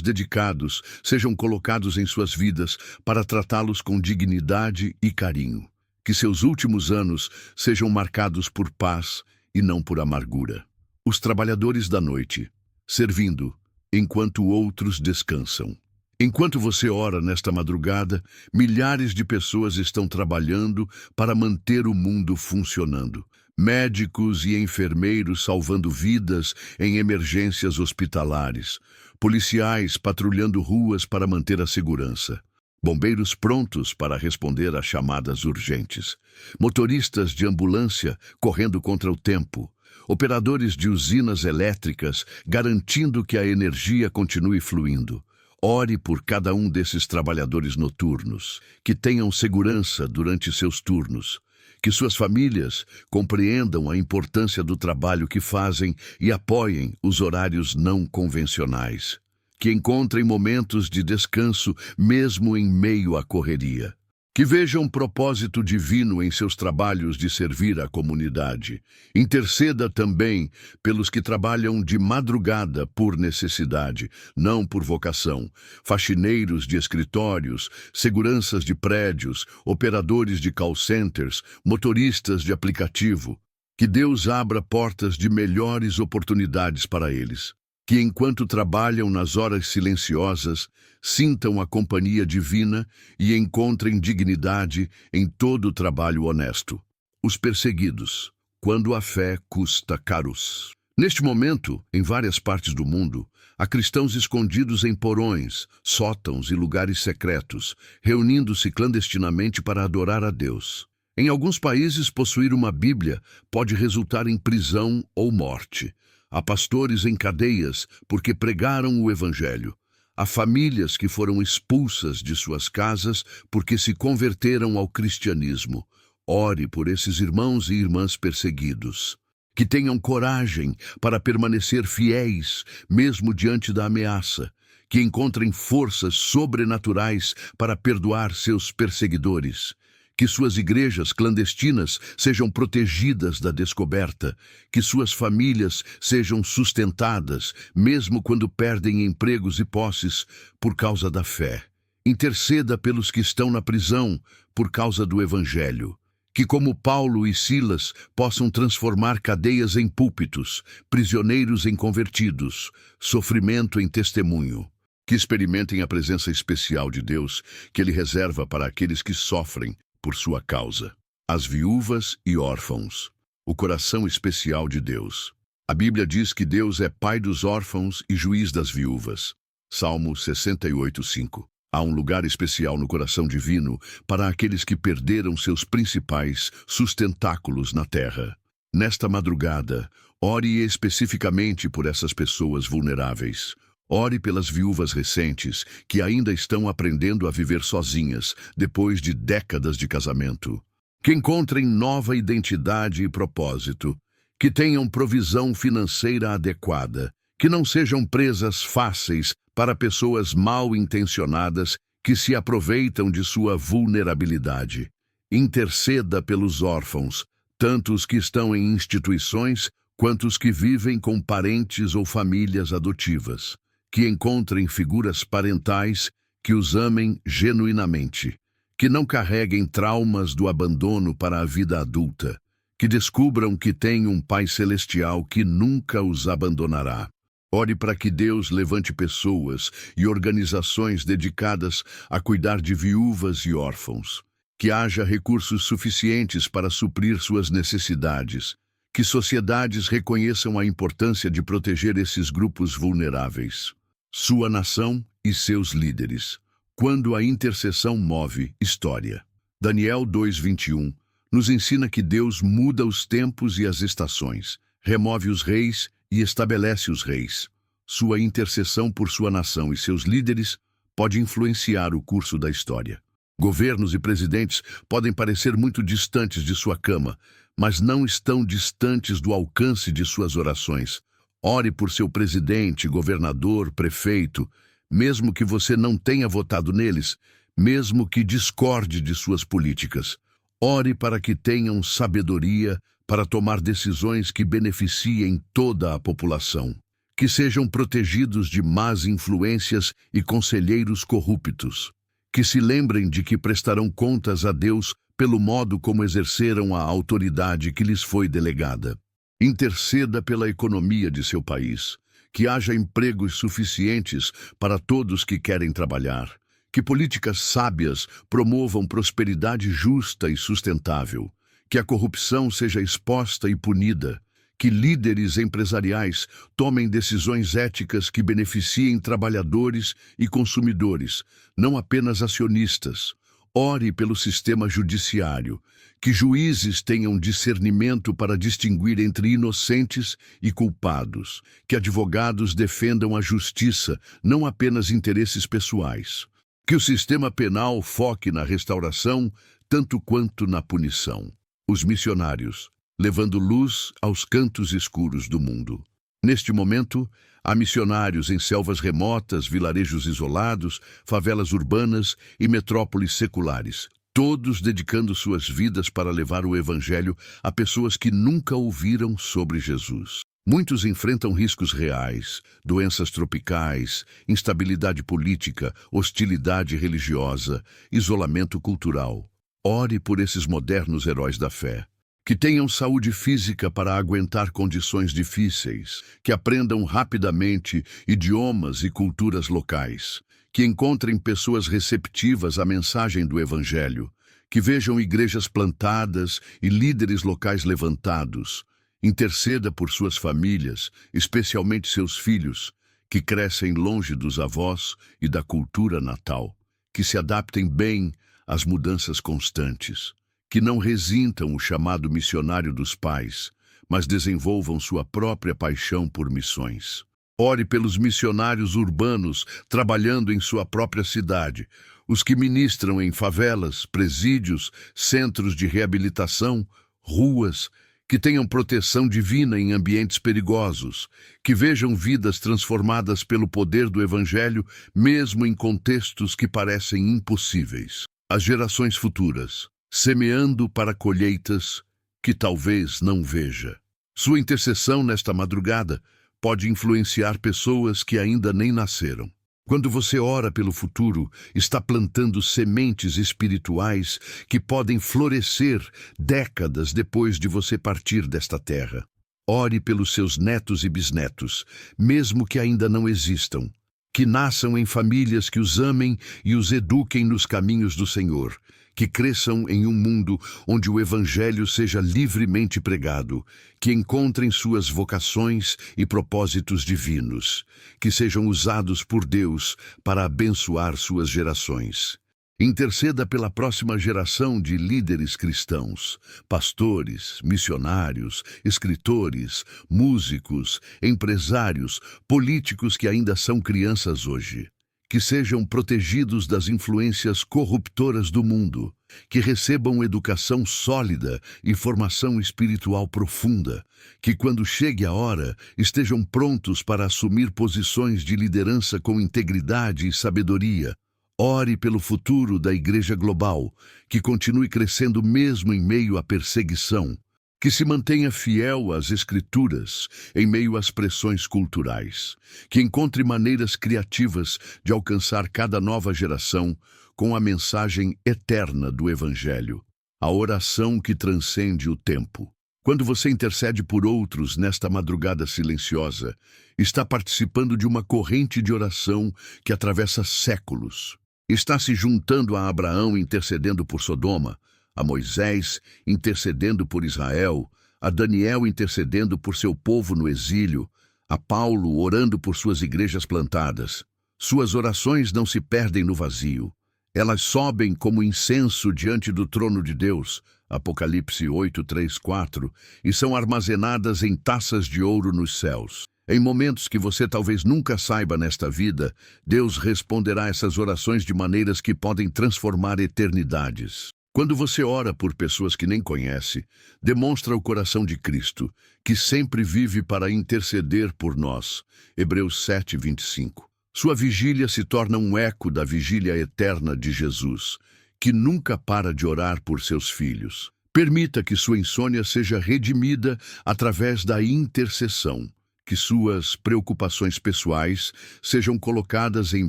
Speaker 1: dedicados sejam colocados em suas vidas para tratá-los com dignidade e carinho. Que seus últimos anos sejam marcados por paz e não por amargura. Os trabalhadores da noite, servindo, enquanto outros descansam. Enquanto você ora nesta madrugada, milhares de pessoas estão trabalhando para manter o mundo funcionando. Médicos e enfermeiros salvando vidas em emergências hospitalares. Policiais patrulhando ruas para manter a segurança. Bombeiros prontos para responder a chamadas urgentes. Motoristas de ambulância correndo contra o tempo. Operadores de usinas elétricas garantindo que a energia continue fluindo. Ore por cada um desses trabalhadores noturnos, que tenham segurança durante seus turnos, que suas famílias compreendam a importância do trabalho que fazem e apoiem os horários não convencionais, que encontrem momentos de descanso mesmo em meio à correria. Que vejam propósito divino em seus trabalhos de servir à comunidade. Interceda também pelos que trabalham de madrugada por necessidade, não por vocação. Faxineiros de escritórios, seguranças de prédios, operadores de call centers, motoristas de aplicativo. Que Deus abra portas de melhores oportunidades para eles. Que enquanto trabalham nas horas silenciosas, sintam a companhia divina e encontrem dignidade em todo o trabalho honesto. Os perseguidos, quando a fé custa caros. Neste momento, em várias partes do mundo, há cristãos escondidos em porões, sótãos e lugares secretos, reunindo-se clandestinamente para adorar a Deus. Em alguns países, possuir uma Bíblia pode resultar em prisão ou morte. Há pastores em cadeias porque pregaram o Evangelho. Há famílias que foram expulsas de suas casas porque se converteram ao cristianismo. Ore por esses irmãos e irmãs perseguidos. Que tenham coragem para permanecer fiéis, mesmo diante da ameaça. Que encontrem forças sobrenaturais para perdoar seus perseguidores. Que suas igrejas clandestinas sejam protegidas da descoberta, que suas famílias sejam sustentadas, mesmo quando perdem empregos e posses, por causa da fé. Interceda pelos que estão na prisão, por causa do Evangelho. Que, como Paulo e Silas, possam transformar cadeias em púlpitos, prisioneiros em convertidos, sofrimento em testemunho. Que experimentem a presença especial de Deus, que Ele reserva para aqueles que sofrem por sua causa. As viúvas e órfãos. O coração especial de Deus. A Bíblia diz que Deus é pai dos órfãos e juiz das viúvas. Salmo 68:5. Há um lugar especial no coração divino para aqueles que perderam seus principais sustentáculos na terra. Nesta madrugada, ore especificamente por essas pessoas vulneráveis. Ore pelas viúvas recentes que ainda estão aprendendo a viver sozinhas depois de décadas de casamento. Que encontrem nova identidade e propósito. Que tenham provisão financeira adequada. Que não sejam presas fáceis para pessoas mal intencionadas que se aproveitam de sua vulnerabilidade. Interceda pelos órfãos, tanto os que estão em instituições quanto os que vivem com parentes ou famílias adotivas. Que encontrem figuras parentais que os amem genuinamente, que não carreguem traumas do abandono para a vida adulta, que descubram que têm um Pai Celestial que nunca os abandonará. Ore para que Deus levante pessoas e organizações dedicadas a cuidar de viúvas e órfãos, que haja recursos suficientes para suprir suas necessidades, que sociedades reconheçam a importância de proteger esses grupos vulneráveis. Sua nação e seus líderes. Quando a intercessão move história. Daniel 2:21 nos ensina que Deus muda os tempos e as estações, remove os reis e estabelece os reis. Sua intercessão por sua nação e seus líderes pode influenciar o curso da história. Governos e presidentes podem parecer muito distantes de sua cama, mas não estão distantes do alcance de suas orações. Ore por seu presidente, governador, prefeito, mesmo que você não tenha votado neles, mesmo que discorde de suas políticas. Ore para que tenham sabedoria para tomar decisões que beneficiem toda a população. Que sejam protegidos de más influências e conselheiros corruptos. Que se lembrem de que prestarão contas a Deus pelo modo como exerceram a autoridade que lhes foi delegada. Interceda pela economia de seu país. Que haja empregos suficientes para todos que querem trabalhar. Que políticas sábias promovam prosperidade justa e sustentável. Que a corrupção seja exposta e punida. Que líderes empresariais tomem decisões éticas que beneficiem trabalhadores e consumidores, não apenas acionistas. Ore pelo sistema judiciário. Que juízes tenham discernimento para distinguir entre inocentes e culpados. Que advogados defendam a justiça, não apenas interesses pessoais. Que o sistema penal foque na restauração, tanto quanto na punição. Os missionários, levando luz aos cantos escuros do mundo. Neste momento, há missionários em selvas remotas, vilarejos isolados, favelas urbanas e metrópoles seculares, todos dedicando suas vidas para levar o Evangelho a pessoas que nunca ouviram sobre Jesus. Muitos enfrentam riscos reais, doenças tropicais, instabilidade política, hostilidade religiosa, isolamento cultural. Ore por esses modernos heróis da fé. Que tenham saúde física para aguentar condições difíceis, que aprendam rapidamente idiomas e culturas locais, que encontrem pessoas receptivas à mensagem do Evangelho, que vejam igrejas plantadas e líderes locais levantados. Interceda por suas famílias, especialmente seus filhos, que crescem longe dos avós e da cultura natal, que se adaptem bem às mudanças constantes. Que não resintam o chamado missionário dos pais, mas desenvolvam sua própria paixão por missões. Ore pelos missionários urbanos trabalhando em sua própria cidade, os que ministram em favelas, presídios, centros de reabilitação, ruas, que tenham proteção divina em ambientes perigosos, que vejam vidas transformadas pelo poder do Evangelho, mesmo em contextos que parecem impossíveis. As gerações futuras, semeando para colheitas que talvez não veja. Sua intercessão nesta madrugada pode influenciar pessoas que ainda nem nasceram. Quando você ora pelo futuro, está plantando sementes espirituais que podem florescer décadas depois de você partir desta terra. Ore pelos seus netos e bisnetos, mesmo que ainda não existam. Que nasçam em famílias que os amem e os eduquem nos caminhos do Senhor. Que cresçam em um mundo onde o Evangelho seja livremente pregado, que encontrem suas vocações e propósitos divinos, que sejam usados por Deus para abençoar suas gerações. Interceda pela próxima geração de líderes cristãos, pastores, missionários, escritores, músicos, empresários, políticos que ainda são crianças hoje. Que sejam protegidos das influências corruptoras do mundo, que recebam educação sólida e formação espiritual profunda, que quando chegue a hora estejam prontos para assumir posições de liderança com integridade e sabedoria. Ore pelo futuro da Igreja Global, que continue crescendo mesmo em meio à perseguição, que se mantenha fiel às Escrituras em meio às pressões culturais, que encontre maneiras criativas de alcançar cada nova geração com a mensagem eterna do Evangelho, a oração que transcende o tempo. Quando você intercede por outros nesta madrugada silenciosa, está participando de uma corrente de oração que atravessa séculos. Está se juntando a Abraão intercedendo por Sodoma, a Moisés intercedendo por Israel, a Daniel intercedendo por seu povo no exílio, a Paulo orando por suas igrejas plantadas. Suas orações não se perdem no vazio. Elas sobem como incenso diante do trono de Deus, Apocalipse 8:3-4, e são armazenadas em taças de ouro nos céus. Em momentos que você talvez nunca saiba nesta vida, Deus responderá essas orações de maneiras que podem transformar eternidades. Quando você ora por pessoas que nem conhece, demonstra o coração de Cristo, que sempre vive para interceder por nós. Hebreus 7:25. Sua vigília se torna um eco da vigília eterna de Jesus, que nunca para de orar por seus filhos. Permita que sua insônia seja redimida através da intercessão, que suas preocupações pessoais sejam colocadas em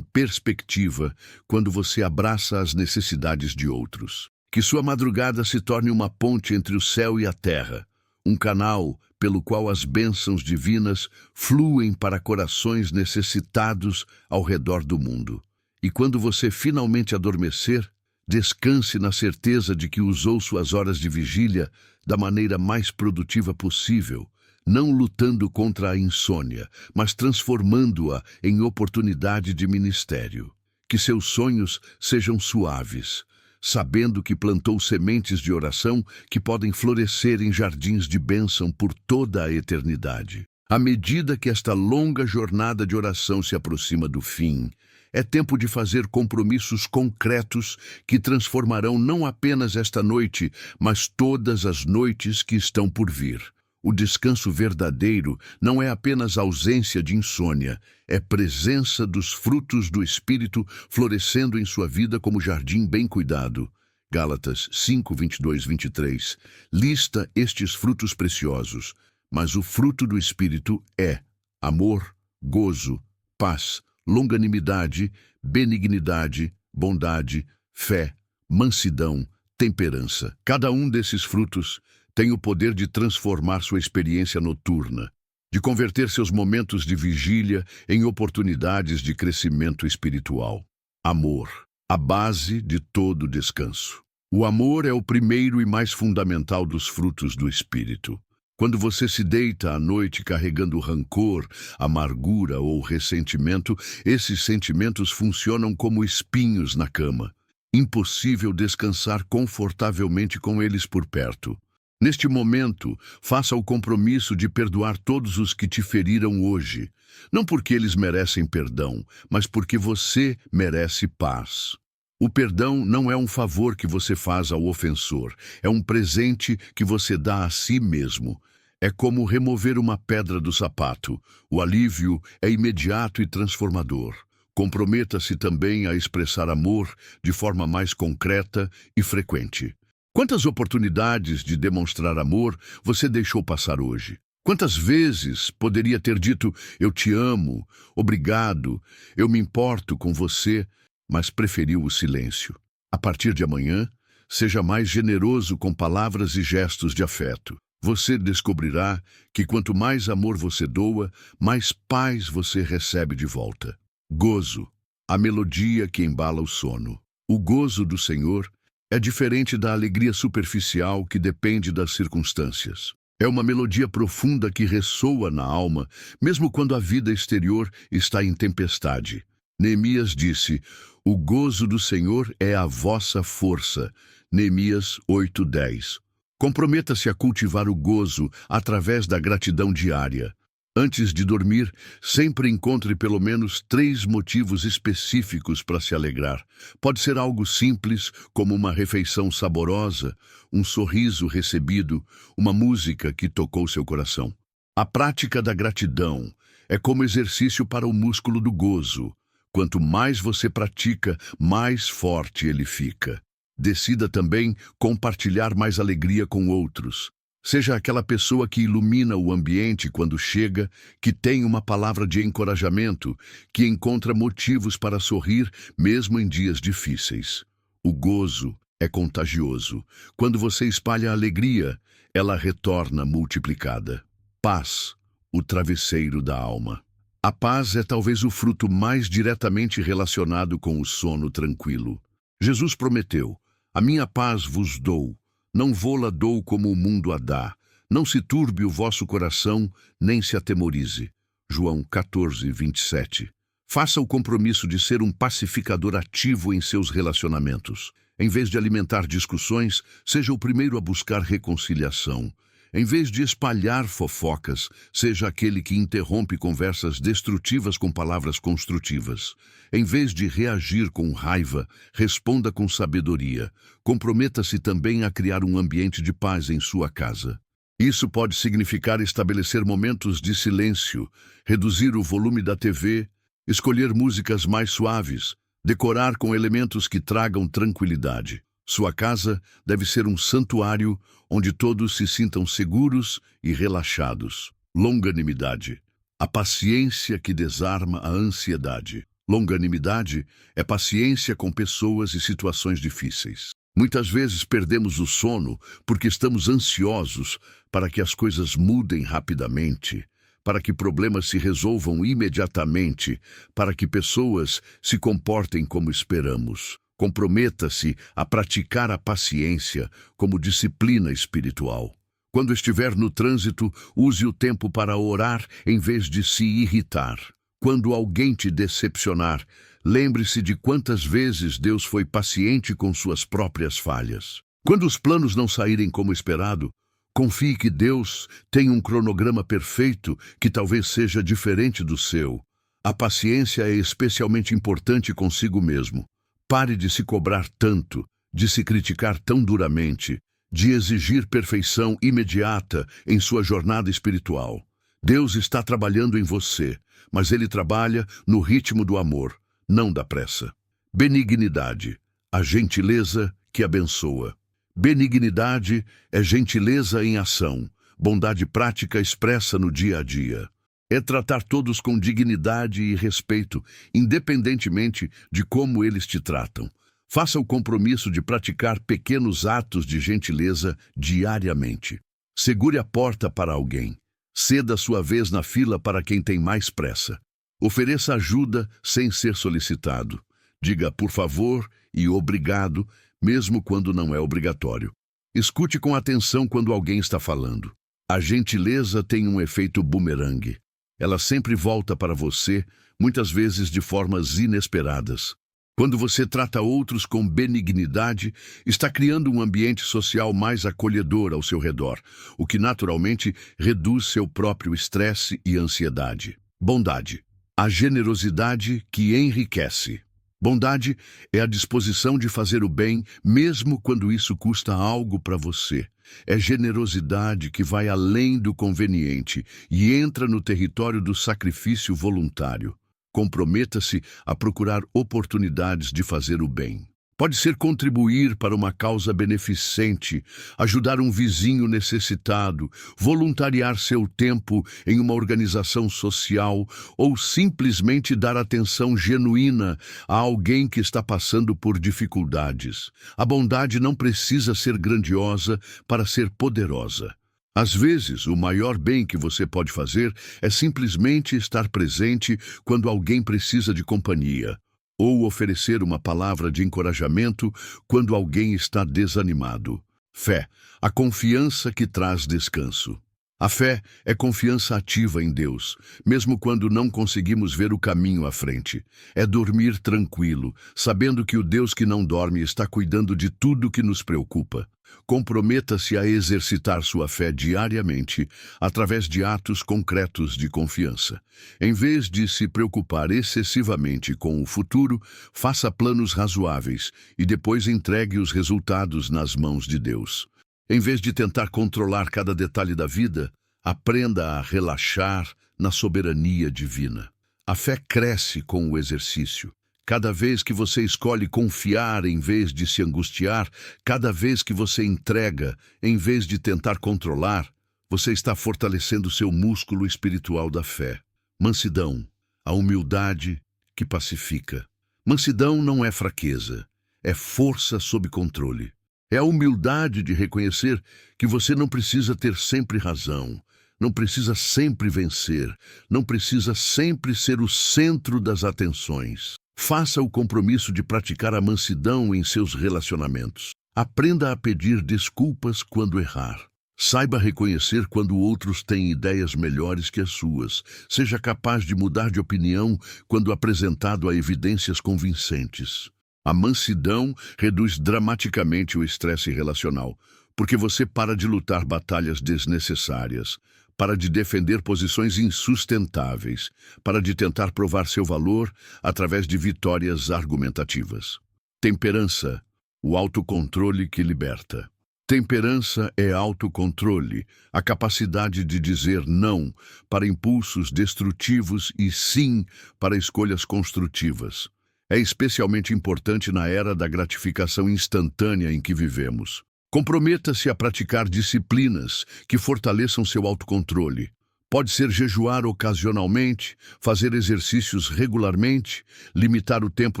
Speaker 1: perspectiva quando você abraça as necessidades de outros. Que sua madrugada se torne uma ponte entre o céu e a terra, um canal pelo qual as bênçãos divinas fluem para corações necessitados ao redor do mundo. E quando você finalmente adormecer, descanse na certeza de que usou suas horas de vigília da maneira mais produtiva possível, não lutando contra a insônia, mas transformando-a em oportunidade de ministério. Que seus sonhos sejam suaves, sabendo que plantou sementes de oração que podem florescer em jardins de bênção por toda a eternidade. À medida que esta longa jornada de oração se aproxima do fim, é tempo de fazer compromissos concretos que transformarão não apenas esta noite, mas todas as noites que estão por vir. O descanso verdadeiro não é apenas ausência de insônia, é presença dos frutos do Espírito florescendo em sua vida como jardim bem cuidado. Gálatas 5:22-23 lista estes frutos preciosos, mas o fruto do Espírito é amor, gozo, paz, longanimidade, benignidade, bondade, fé, mansidão, temperança. Cada um desses frutos tem o poder de transformar sua experiência noturna, de converter seus momentos de vigília em oportunidades de crescimento espiritual. Amor, a base de todo descanso. O amor é o primeiro e mais fundamental dos frutos do Espírito. Quando você se deita à noite carregando rancor, amargura ou ressentimento, esses sentimentos funcionam como espinhos na cama. Impossível descansar confortavelmente com eles por perto. Neste momento, faça o compromisso de perdoar todos os que te feriram hoje, não porque eles merecem perdão, mas porque você merece paz. O perdão não é um favor que você faz ao ofensor, é um presente que você dá a si mesmo. É como remover uma pedra do sapato. O alívio é imediato e transformador. Comprometa-se também a expressar amor de forma mais concreta e frequente. Quantas oportunidades de demonstrar amor você deixou passar hoje? Quantas vezes poderia ter dito, eu te amo, obrigado, eu me importo com você, mas preferiu o silêncio? A partir de amanhã, seja mais generoso com palavras e gestos de afeto. Você descobrirá que quanto mais amor você doa, mais paz você recebe de volta. Gozo, a melodia que embala o sono. O gozo do Senhor é diferente da alegria superficial que depende das circunstâncias. É uma melodia profunda que ressoa na alma, mesmo quando a vida exterior está em tempestade. Neemias disse, o gozo do Senhor é a vossa força. Neemias 8:10. Comprometa-se a cultivar o gozo através da gratidão diária. Antes de dormir, sempre encontre pelo menos 3 motivos específicos para se alegrar. Pode ser algo simples, como uma refeição saborosa, um sorriso recebido, uma música que tocou seu coração. A prática da gratidão é como exercício para o músculo do gozo. Quanto mais você pratica, mais forte ele fica. Decida também compartilhar mais alegria com outros. Seja aquela pessoa que ilumina o ambiente quando chega, que tem uma palavra de encorajamento, que encontra motivos para sorrir mesmo em dias difíceis. O gozo é contagioso. Quando você espalha alegria, ela retorna multiplicada. Paz, o travesseiro da alma. A paz é talvez o fruto mais diretamente relacionado com o sono tranquilo. Jesus prometeu, a minha paz vos dou. Não vô-la dou como o mundo a dá. Não se turbe o vosso coração, nem se atemorize. João 14:27. Faça o compromisso de ser um pacificador ativo em seus relacionamentos. Em vez de alimentar discussões, seja o primeiro a buscar reconciliação. Em vez de espalhar fofocas, seja aquele que interrompe conversas destrutivas com palavras construtivas. Em vez de reagir com raiva, responda com sabedoria. Comprometa-se também a criar um ambiente de paz em sua casa. Isso pode significar estabelecer momentos de silêncio, reduzir o volume da TV, escolher músicas mais suaves, decorar com elementos que tragam tranquilidade. Sua casa deve ser um santuário onde todos se sintam seguros e relaxados. Longanimidade. A paciência que desarma a ansiedade. Longanimidade é paciência com pessoas e situações difíceis. Muitas vezes perdemos o sono porque estamos ansiosos para que as coisas mudem rapidamente, para que problemas se resolvam imediatamente, para que pessoas se comportem como esperamos. Comprometa-se a praticar a paciência como disciplina espiritual. Quando estiver no trânsito, use o tempo para orar em vez de se irritar. Quando alguém te decepcionar, lembre-se de quantas vezes Deus foi paciente com suas próprias falhas. Quando os planos não saírem como esperado, confie que Deus tem um cronograma perfeito que talvez seja diferente do seu. A paciência é especialmente importante consigo mesmo. Pare de se cobrar tanto, de se criticar tão duramente, de exigir perfeição imediata em sua jornada espiritual. Deus está trabalhando em você, mas Ele trabalha no ritmo do amor, não da pressa. Benignidade, a gentileza que abençoa. Benignidade é gentileza em ação, bondade prática expressa no dia a dia. É tratar todos com dignidade e respeito, independentemente de como eles te tratam. Faça o compromisso de praticar pequenos atos de gentileza diariamente. Segure a porta para alguém. Ceda sua vez na fila para quem tem mais pressa. Ofereça ajuda sem ser solicitado. Diga por favor e obrigado, mesmo quando não é obrigatório. Escute com atenção quando alguém está falando. A gentileza tem um efeito bumerangue. Ela sempre volta para você, muitas vezes de formas inesperadas. Quando você trata outros com benignidade, está criando um ambiente social mais acolhedor ao seu redor, o que naturalmente reduz seu próprio estresse e ansiedade. Bondade. A generosidade que enriquece. Bondade é a disposição de fazer o bem, mesmo quando isso custa algo para você. É generosidade que vai além do conveniente e entra no território do sacrifício voluntário. Comprometa-se a procurar oportunidades de fazer o bem. Pode ser contribuir para uma causa beneficente, ajudar um vizinho necessitado, voluntariar seu tempo em uma organização social ou simplesmente dar atenção genuína a alguém que está passando por dificuldades. A bondade não precisa ser grandiosa para ser poderosa. Às vezes, o maior bem que você pode fazer é simplesmente estar presente quando alguém precisa de companhia, ou oferecer uma palavra de encorajamento quando alguém está desanimado. Fé, a confiança que traz descanso. A fé é confiança ativa em Deus, mesmo quando não conseguimos ver o caminho à frente. É dormir tranquilo, sabendo que o Deus que não dorme está cuidando de tudo que nos preocupa. Comprometa-se a exercitar sua fé diariamente, através de atos concretos de confiança. Em vez de se preocupar excessivamente com o futuro, faça planos razoáveis e depois entregue os resultados nas mãos de Deus. Em vez de tentar controlar cada detalhe da vida, aprenda a relaxar na soberania divina. A fé cresce com o exercício. Cada vez que você escolhe confiar em vez de se angustiar, cada vez que você entrega em vez de tentar controlar, você está fortalecendo seu músculo espiritual da fé. Mansidão, a humildade que pacifica. Mansidão não é fraqueza, é força sob controle. É a humildade de reconhecer que você não precisa ter sempre razão, não precisa sempre vencer, não precisa sempre ser o centro das atenções. Faça o compromisso de praticar a mansidão em seus relacionamentos. Aprenda a pedir desculpas quando errar. Saiba reconhecer quando outros têm ideias melhores que as suas. Seja capaz de mudar de opinião quando apresentado a evidências convincentes. A mansidão reduz dramaticamente o estresse relacional, porque você para de lutar batalhas desnecessárias, para de defender posições insustentáveis, para de tentar provar seu valor através de vitórias argumentativas. Temperança, o autocontrole que liberta. Temperança é autocontrole, a capacidade de dizer não para impulsos destrutivos e sim para escolhas construtivas. É especialmente importante na era da gratificação instantânea em que vivemos. Comprometa-se a praticar disciplinas que fortaleçam seu autocontrole. Pode ser jejuar ocasionalmente, fazer exercícios regularmente, limitar o tempo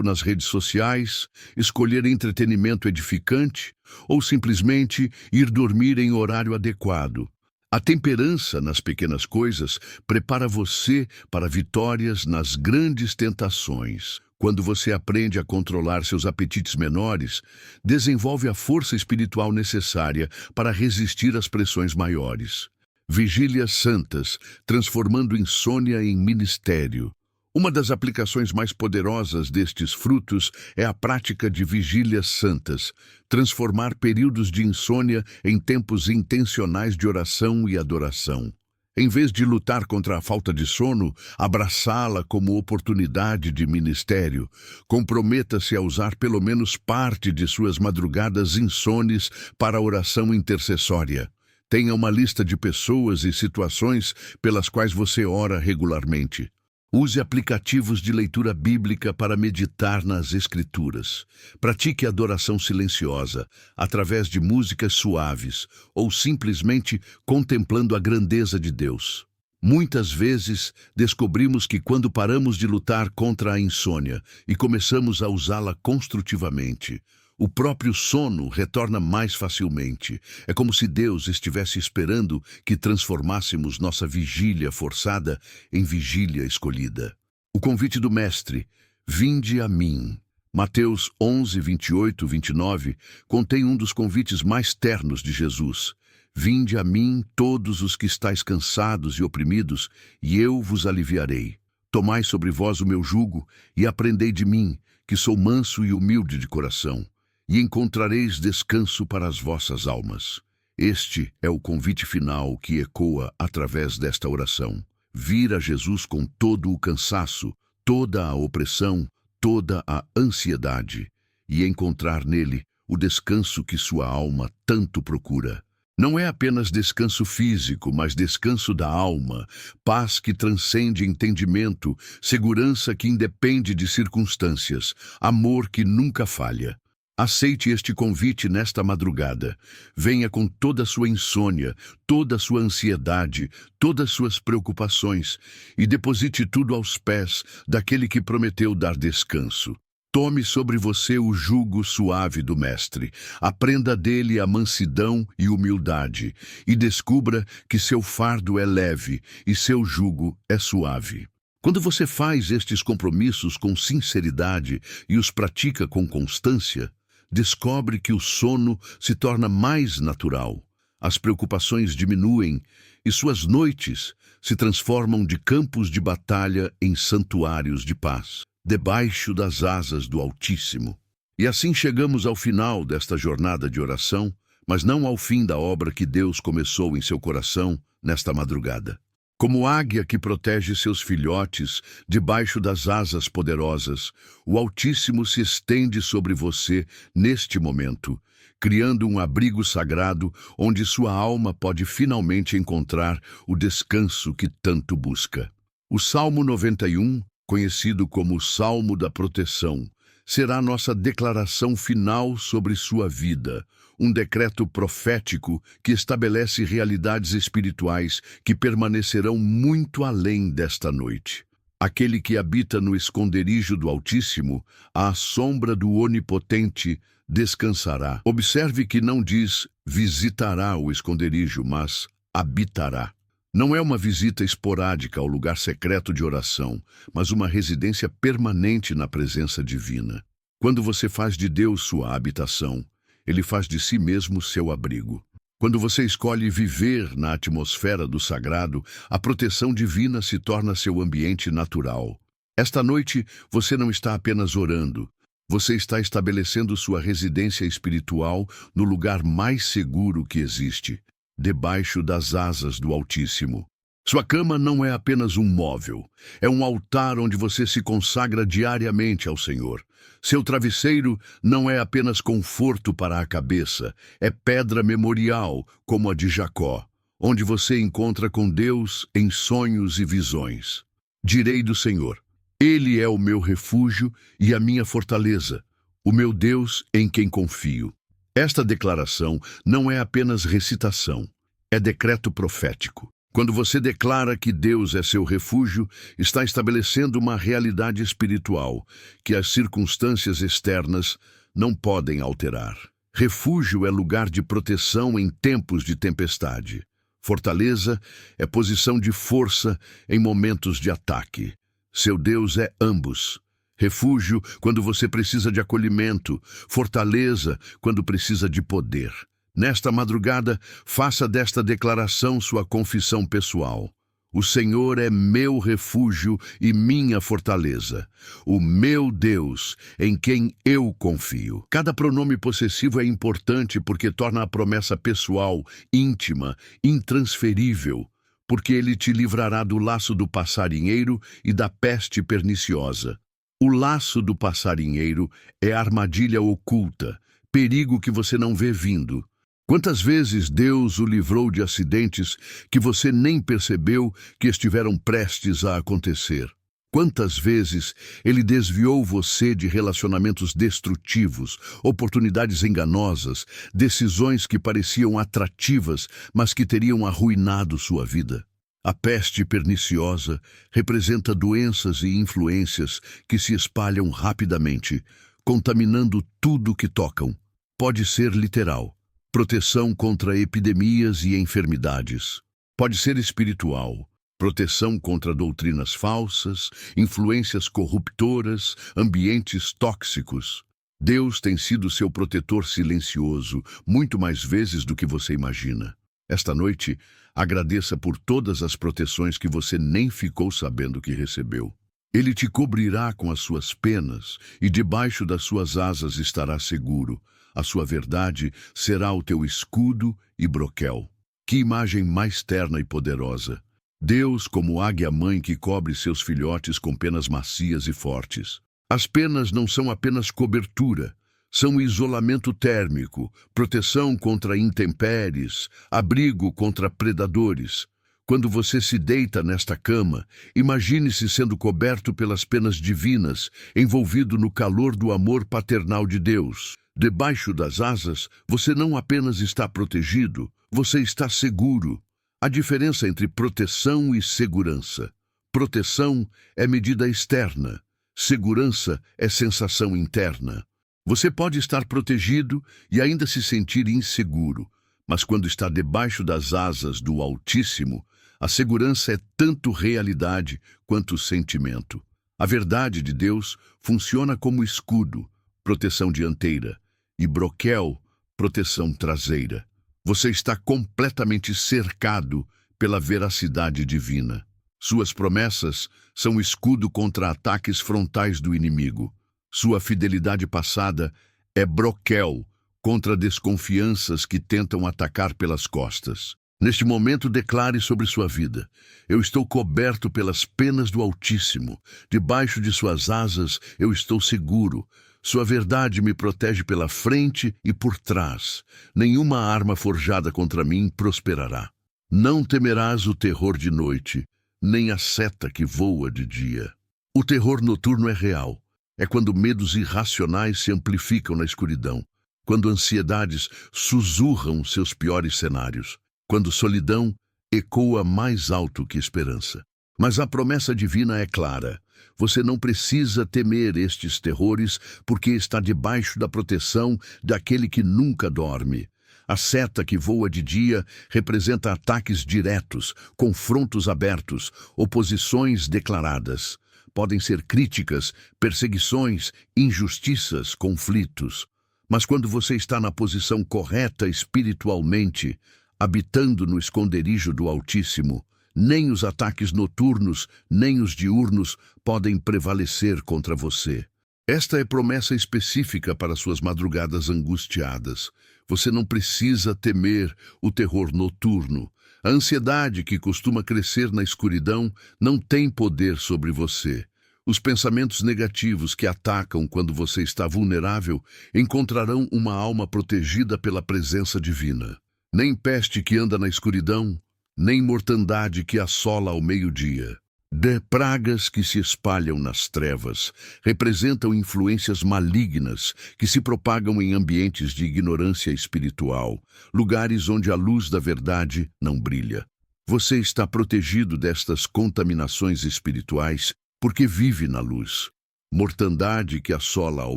Speaker 1: nas redes sociais, escolher entretenimento edificante ou simplesmente ir dormir em horário adequado. A temperança nas pequenas coisas prepara você para vitórias nas grandes tentações. Quando você aprende a controlar seus apetites menores, desenvolve a força espiritual necessária para resistir às pressões maiores. Vigílias santas, transformando insônia em ministério. Uma das aplicações mais poderosas destes frutos é a prática de vigílias santas, transformar períodos de insônia em tempos intencionais de oração e adoração. Em vez de lutar contra a falta de sono, abraçá-la como oportunidade de ministério. Comprometa-se a usar pelo menos parte de suas madrugadas insones para a oração intercessória. Tenha uma lista de pessoas e situações pelas quais você ora regularmente. Use aplicativos de leitura bíblica para meditar nas Escrituras. Pratique adoração silenciosa, através de músicas suaves, ou simplesmente contemplando a grandeza de Deus. Muitas vezes, descobrimos que quando paramos de lutar contra a insônia e começamos a usá-la construtivamente, o próprio sono retorna mais facilmente. É como se Deus estivesse esperando que transformássemos nossa vigília forçada em vigília escolhida. O convite do Mestre, vinde a mim. Mateus 11, 28, 29, contém um dos convites mais ternos de Jesus. Vinde a mim todos os que estáis cansados e oprimidos, e eu vos aliviarei. Tomai sobre vós o meu jugo e aprendei de mim, que sou manso e humilde de coração, e encontrareis descanso para as vossas almas. Este é o convite final que ecoa através desta oração. Vir a Jesus com todo o cansaço, toda a opressão, toda a ansiedade, e encontrar nele o descanso que sua alma tanto procura. Não é apenas descanso físico, mas descanso da alma, paz que transcende entendimento, segurança que independe de circunstâncias, amor que nunca falha. Aceite este convite nesta madrugada. Venha com toda a sua insônia, toda a sua ansiedade, todas as suas preocupações e deposite tudo aos pés daquele que prometeu dar descanso. Tome sobre você o jugo suave do Mestre. Aprenda dele a mansidão e humildade e descubra que seu fardo é leve e seu jugo é suave. Quando você faz estes compromissos com sinceridade e os pratica com constância, descobre que o sono se torna mais natural, as preocupações diminuem e suas noites se transformam de campos de batalha em santuários de paz, debaixo das asas do Altíssimo. E assim chegamos ao final desta jornada de oração, mas não ao fim da obra que Deus começou em seu coração nesta madrugada. Como águia que protege seus filhotes debaixo das asas poderosas, o Altíssimo se estende sobre você neste momento, criando um abrigo sagrado onde sua alma pode finalmente encontrar o descanso que tanto busca. O Salmo 91, conhecido como o Salmo da Proteção, será nossa declaração final sobre sua vida, um decreto profético que estabelece realidades espirituais que permanecerão muito além desta noite. Aquele que habita no esconderijo do Altíssimo, à sombra do Onipotente, descansará. Observe que não diz visitará o esconderijo, mas habitará. Não é uma visita esporádica ao lugar secreto de oração, mas uma residência permanente na presença divina. Quando você faz de Deus sua habitação, Ele faz de si mesmo seu abrigo. Quando você escolhe viver na atmosfera do sagrado, a proteção divina se torna seu ambiente natural. Esta noite, você não está apenas orando, Você está estabelecendo sua residência espiritual no lugar mais seguro que existe, debaixo das asas do Altíssimo. Sua cama não é apenas um móvel, é um altar onde você se consagra diariamente ao Senhor. Seu travesseiro não é apenas conforto para a cabeça, é pedra memorial, como a de Jacó, onde você encontra com Deus em sonhos e visões. Direi do Senhor: Ele é o meu refúgio e a minha fortaleza, o meu Deus em quem confio. Esta declaração não é apenas recitação, é decreto profético. Quando você declara que Deus é seu refúgio, está estabelecendo uma realidade espiritual que as circunstâncias externas não podem alterar. Refúgio é lugar de proteção em tempos de tempestade. Fortaleza é posição de força em momentos de ataque. Seu Deus é ambos. Refúgio quando você precisa de acolhimento, fortaleza quando precisa de poder. Nesta madrugada, faça desta declaração sua confissão pessoal. O Senhor é meu refúgio e minha fortaleza, o meu Deus, em quem eu confio. Cada pronome possessivo é importante porque torna a promessa pessoal, íntima, intransferível, porque ele te livrará do laço do passarinheiro e da peste perniciosa. O laço do passarinheiro é armadilha oculta, perigo que você não vê vindo. Quantas vezes Deus o livrou de acidentes que você nem percebeu que estiveram prestes a acontecer? Quantas vezes Ele desviou você de relacionamentos destrutivos, oportunidades enganosas, decisões que pareciam atrativas, mas que teriam arruinado sua vida? A peste perniciosa representa doenças e influências que se espalham rapidamente, contaminando tudo que tocam. Pode ser literal. Proteção contra epidemias e enfermidades. Pode ser espiritual. Proteção contra doutrinas falsas, influências corruptoras, ambientes tóxicos. Deus tem sido seu protetor silencioso muito mais vezes do que você imagina. Esta noite, agradeça por todas as proteções que você nem ficou sabendo que recebeu. Ele te cobrirá com as suas penas e debaixo das suas asas estará seguro. A sua verdade será o teu escudo e broquel. Que imagem mais terna e poderosa! Deus como águia-mãe que cobre seus filhotes com penas macias e fortes. As penas não são apenas cobertura, são isolamento térmico, proteção contra intempéries, abrigo contra predadores. Quando você se deita nesta cama, imagine-se sendo coberto pelas penas divinas, envolvido no calor do amor paternal de Deus. Debaixo das asas, você não apenas está protegido, você está seguro. A diferença entre proteção e segurança. Proteção é medida externa, segurança é sensação interna. Você pode estar protegido e ainda se sentir inseguro, mas quando está debaixo das asas do Altíssimo, a segurança é tanto realidade quanto sentimento. A verdade de Deus funciona como escudo, proteção dianteira, e broquel, proteção traseira. Você está completamente cercado pela veracidade divina. Suas promessas são escudo contra ataques frontais do inimigo. Sua fidelidade passada é broquel contra desconfianças que tentam atacar pelas costas. Neste momento, declare sobre sua vida: eu estou coberto pelas penas do Altíssimo. Debaixo de suas asas eu estou seguro. Sua verdade me protege pela frente e por trás. Nenhuma arma forjada contra mim prosperará. Não temerás o terror de noite, nem a seta que voa de dia. O terror noturno é real. É quando medos irracionais se amplificam na escuridão, quando ansiedades sussurram seus piores cenários, quando solidão ecoa mais alto que esperança. Mas a promessa divina é clara. Você não precisa temer estes terrores porque está debaixo da proteção daquele que nunca dorme. A seta que voa de dia representa ataques diretos, confrontos abertos, oposições declaradas. Podem ser críticas, perseguições, injustiças, conflitos. Mas quando você está na posição correta espiritualmente, habitando no esconderijo do Altíssimo, nem os ataques noturnos, nem os diurnos podem prevalecer contra você. Esta é promessa específica para suas madrugadas angustiadas. Você não precisa temer o terror noturno. A ansiedade que costuma crescer na escuridão não tem poder sobre você. Os pensamentos negativos que atacam quando você está vulnerável encontrarão uma alma protegida pela presença divina. Nem peste que anda na escuridão, nem mortandade que assola ao meio-dia. De pragas que se espalham nas trevas representam influências malignas que se propagam em ambientes de ignorância espiritual, lugares onde a luz da verdade não brilha. Você está protegido destas contaminações espirituais porque vive na luz. Mortandade que assola ao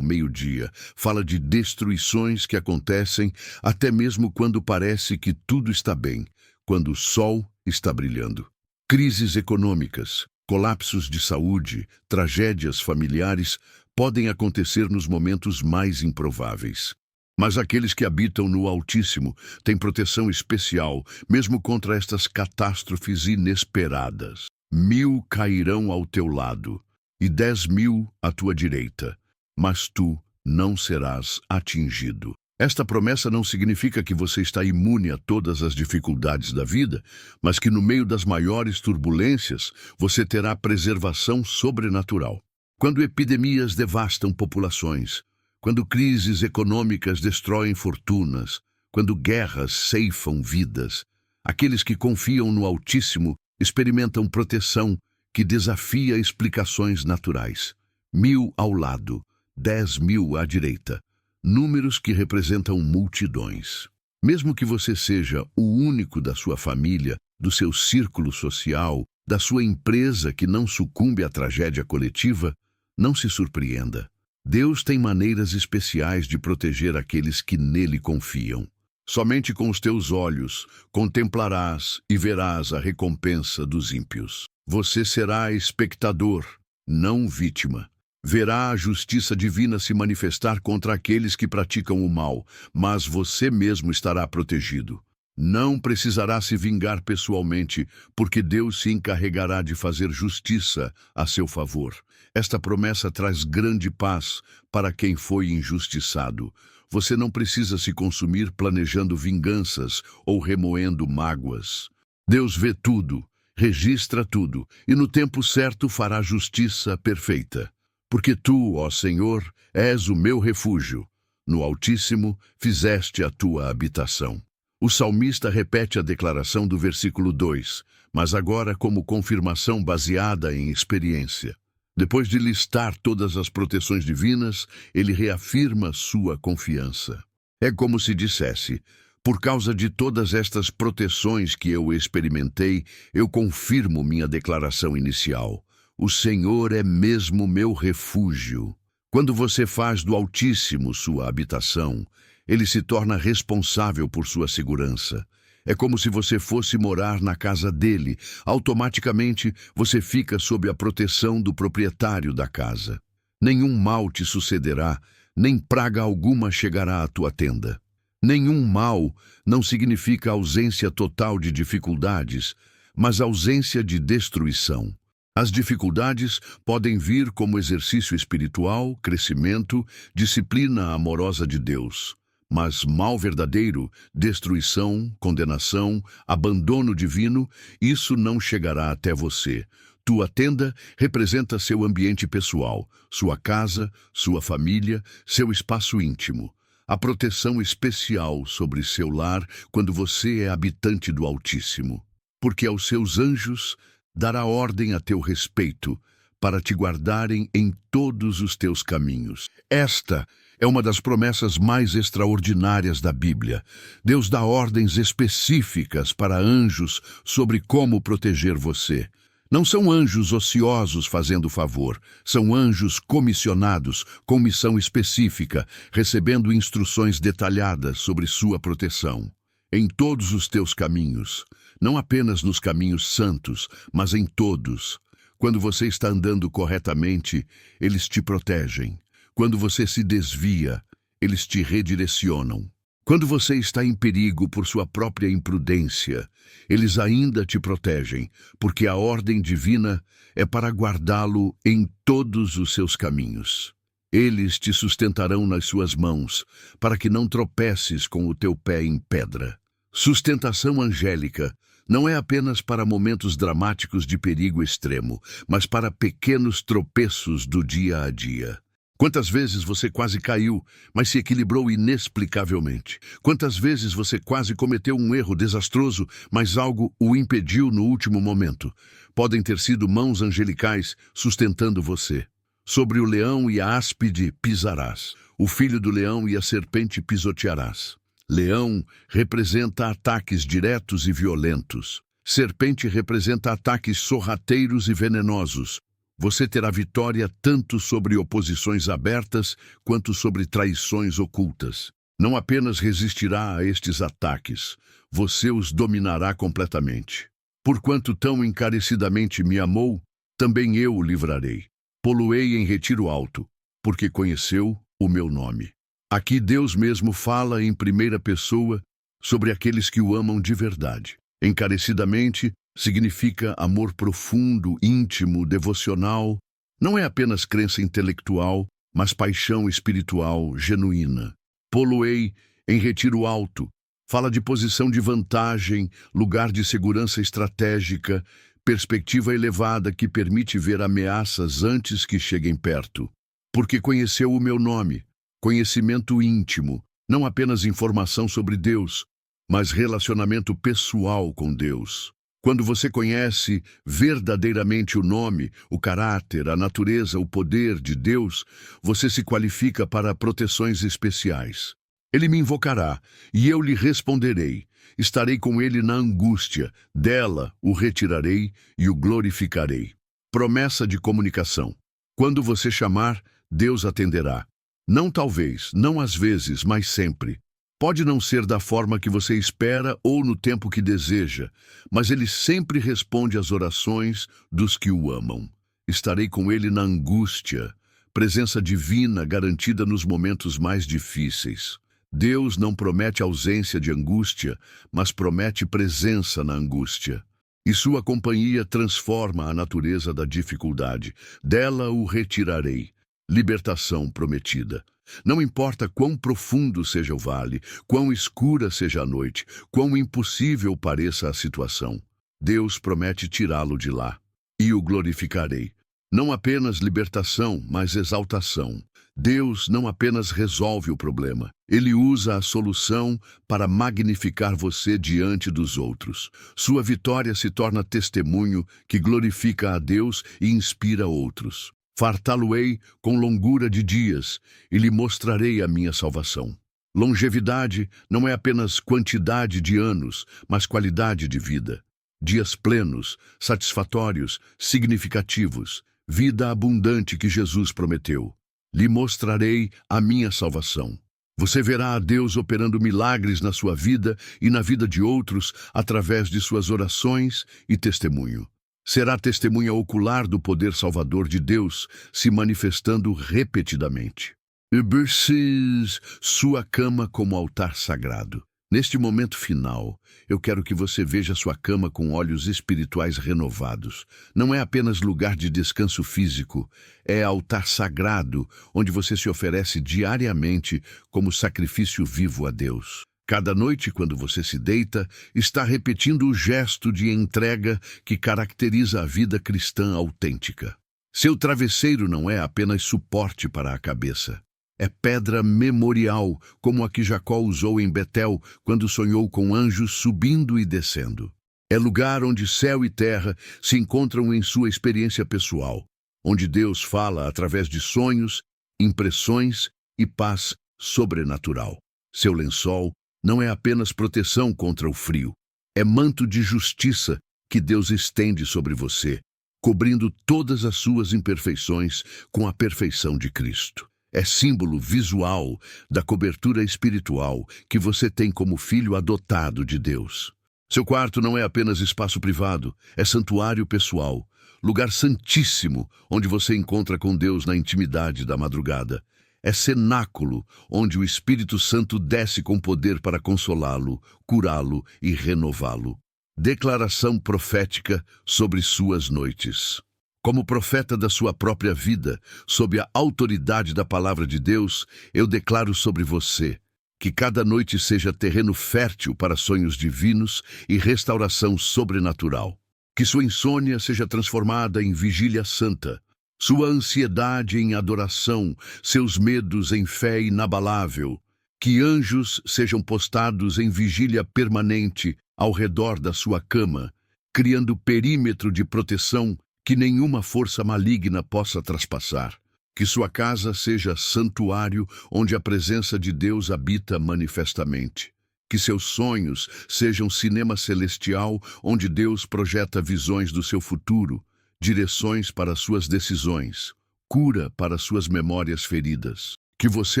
Speaker 1: meio-dia fala de destruições que acontecem até mesmo quando parece que tudo está bem, quando o sol está brilhando. Crises econômicas, colapsos de saúde, tragédias familiares podem acontecer nos momentos mais improváveis. Mas aqueles que habitam no Altíssimo têm proteção especial, mesmo contra estas catástrofes inesperadas. 1000 cairão ao teu lado e 10.000 à tua direita, mas tu não serás atingido. Esta promessa não significa que você está imune a todas as dificuldades da vida, mas que no meio das maiores turbulências você terá preservação sobrenatural. Quando epidemias devastam populações, quando crises econômicas destroem fortunas, quando guerras ceifam vidas, aqueles que confiam no Altíssimo experimentam proteção que desafia explicações naturais. 1000 ao lado, 10.000 à direita. Números que representam multidões. Mesmo que você seja o único da sua família, do seu círculo social, da sua empresa que não sucumbe à tragédia coletiva, não se surpreenda. Deus tem maneiras especiais de proteger aqueles que nele confiam. Somente com os teus olhos contemplarás e verás a recompensa dos ímpios. Você será espectador, não vítima. Verá a justiça divina se manifestar contra aqueles que praticam o mal, mas você mesmo estará protegido. Não precisará se vingar pessoalmente, porque Deus se encarregará de fazer justiça a seu favor. Esta promessa traz grande paz para quem foi injustiçado. Você não precisa se consumir planejando vinganças ou remoendo mágoas. Deus vê tudo, registra tudo, e no tempo certo fará justiça perfeita. Porque tu, ó Senhor, és o meu refúgio. No Altíssimo fizeste a tua habitação. O salmista repete a declaração do versículo 2, mas agora como confirmação baseada em experiência. Depois de listar todas as proteções divinas, ele reafirma sua confiança. É como se dissesse: por causa de todas estas proteções que eu experimentei, eu confirmo minha declaração inicial. O Senhor é mesmo meu refúgio. Quando você faz do Altíssimo sua habitação, ele se torna responsável por sua segurança. É como se você fosse morar na casa dele. Automaticamente, você fica sob a proteção do proprietário da casa. Nenhum mal te sucederá, nem praga alguma chegará à tua tenda. Nenhum mal não significa ausência total de dificuldades, mas ausência de destruição. As dificuldades podem vir como exercício espiritual, crescimento, disciplina amorosa de Deus. Mas mal verdadeiro, destruição, condenação, abandono divino, isso não chegará até você. Tua tenda representa seu ambiente pessoal, sua casa, sua família, seu espaço íntimo. A proteção especial sobre seu lar quando você é habitante do Altíssimo. Porque aos seus anjos dará ordem a teu respeito, para te guardarem em todos os teus caminhos. Esta é uma das promessas mais extraordinárias da Bíblia. Deus dá ordens específicas para anjos sobre como proteger você. Não são anjos ociosos fazendo favor, são anjos comissionados com missão específica, recebendo instruções detalhadas sobre sua proteção. Em todos os teus caminhos, não apenas nos caminhos santos, mas em todos. Quando você está andando corretamente, eles te protegem. Quando você se desvia, eles te redirecionam. Quando você está em perigo por sua própria imprudência, eles ainda te protegem, porque a ordem divina é para guardá-lo em todos os seus caminhos. Eles te sustentarão nas suas mãos, para que não tropeces com o teu pé em pedra. Sustentação angélica não é apenas para momentos dramáticos de perigo extremo, mas para pequenos tropeços do dia a dia. Quantas vezes você quase caiu, mas se equilibrou inexplicavelmente? Quantas vezes você quase cometeu um erro desastroso, mas algo o impediu no último momento? Podem ter sido mãos angelicais sustentando você. Sobre o leão e a áspide pisarás. O filho do leão e a serpente pisotearás. Leão representa ataques diretos e violentos. Serpente representa ataques sorrateiros e venenosos. Você terá vitória tanto sobre oposições abertas quanto sobre traições ocultas. Não apenas resistirá a estes ataques, você os dominará completamente. Porquanto tão encarecidamente me amou, também eu o livrarei. Pô-lo-ei em retiro alto, porque conheceu o meu nome. Aqui Deus mesmo fala em primeira pessoa sobre aqueles que o amam de verdade. Encarecidamente significa amor profundo, íntimo, devocional. Não é apenas crença intelectual, mas paixão espiritual genuína. Pô-lo-ei em retiro alto. Fala de posição de vantagem, lugar de segurança estratégica, perspectiva elevada que permite ver ameaças antes que cheguem perto. Porque conheceu o meu nome. Conhecimento íntimo, não apenas informação sobre Deus, mas relacionamento pessoal com Deus. Quando você conhece verdadeiramente o nome, o caráter, a natureza, o poder de Deus, você se qualifica para proteções especiais. Ele me invocará, e eu lhe responderei. Estarei com ele na angústia, dela o retirarei e o glorificarei. Promessa de comunicação. Quando você chamar, Deus atenderá. Não talvez, não às vezes, mas sempre. Pode não ser da forma que você espera ou no tempo que deseja, mas ele sempre responde às orações dos que o amam. Estarei com ele na angústia, presença divina garantida nos momentos mais difíceis. Deus não promete ausência de angústia, mas promete presença na angústia. E sua companhia transforma a natureza da dificuldade. Dela o retirarei. Libertação prometida. Não importa quão profundo seja o vale, quão escura seja a noite, quão impossível pareça a situação, Deus promete tirá-lo de lá. E o glorificarei. Não apenas libertação, mas exaltação. Deus não apenas resolve o problema, Ele usa a solução para magnificar você diante dos outros. Sua vitória se torna testemunho que glorifica a Deus e inspira outros. Fartá-lo-ei com longura de dias e lhe mostrarei a minha salvação. Longevidade não é apenas quantidade de anos, mas qualidade de vida. Dias plenos, satisfatórios, significativos, vida abundante que Jesus prometeu. Lhe mostrarei a minha salvação. Você verá a Deus operando milagres na sua vida e na vida de outros através de suas orações e testemunho. Será testemunha ocular do poder salvador de Deus se manifestando repetidamente. Ubersis, sua cama como altar sagrado. Neste momento final, eu quero que você veja sua cama com olhos espirituais renovados. Não é apenas lugar de descanso físico, é altar sagrado, onde você se oferece diariamente como sacrifício vivo a Deus. Cada noite, quando você se deita, está repetindo o gesto de entrega que caracteriza a vida cristã autêntica. Seu travesseiro não é apenas suporte para a cabeça. É pedra memorial, como a que Jacó usou em Betel quando sonhou com anjos subindo e descendo. É lugar onde céu e terra se encontram em sua experiência pessoal, onde Deus fala através de sonhos, impressões e paz sobrenatural. Seu lençol não é apenas proteção contra o frio, é manto de justiça que Deus estende sobre você, cobrindo todas as suas imperfeições com a perfeição de Cristo. É símbolo visual da cobertura espiritual que você tem como filho adotado de Deus. Seu quarto não é apenas espaço privado, é santuário pessoal, lugar santíssimo onde você encontra com Deus na intimidade da madrugada. É cenáculo onde o Espírito Santo desce com poder para consolá-lo, curá-lo e renová-lo. Declaração profética sobre suas noites. Como profeta da sua própria vida, sob a autoridade da palavra de Deus, eu declaro sobre você que cada noite seja terreno fértil para sonhos divinos e restauração sobrenatural. Que sua insônia seja transformada em vigília santa, sua ansiedade em adoração, seus medos em fé inabalável. Que anjos sejam postados em vigília permanente ao redor da sua cama, criando perímetro de proteção que nenhuma força maligna possa traspassar. Que sua casa seja santuário onde a presença de Deus habita manifestamente. Que seus sonhos sejam cinema celestial onde Deus projeta visões do seu futuro, direções para suas decisões, cura para suas memórias feridas. Que você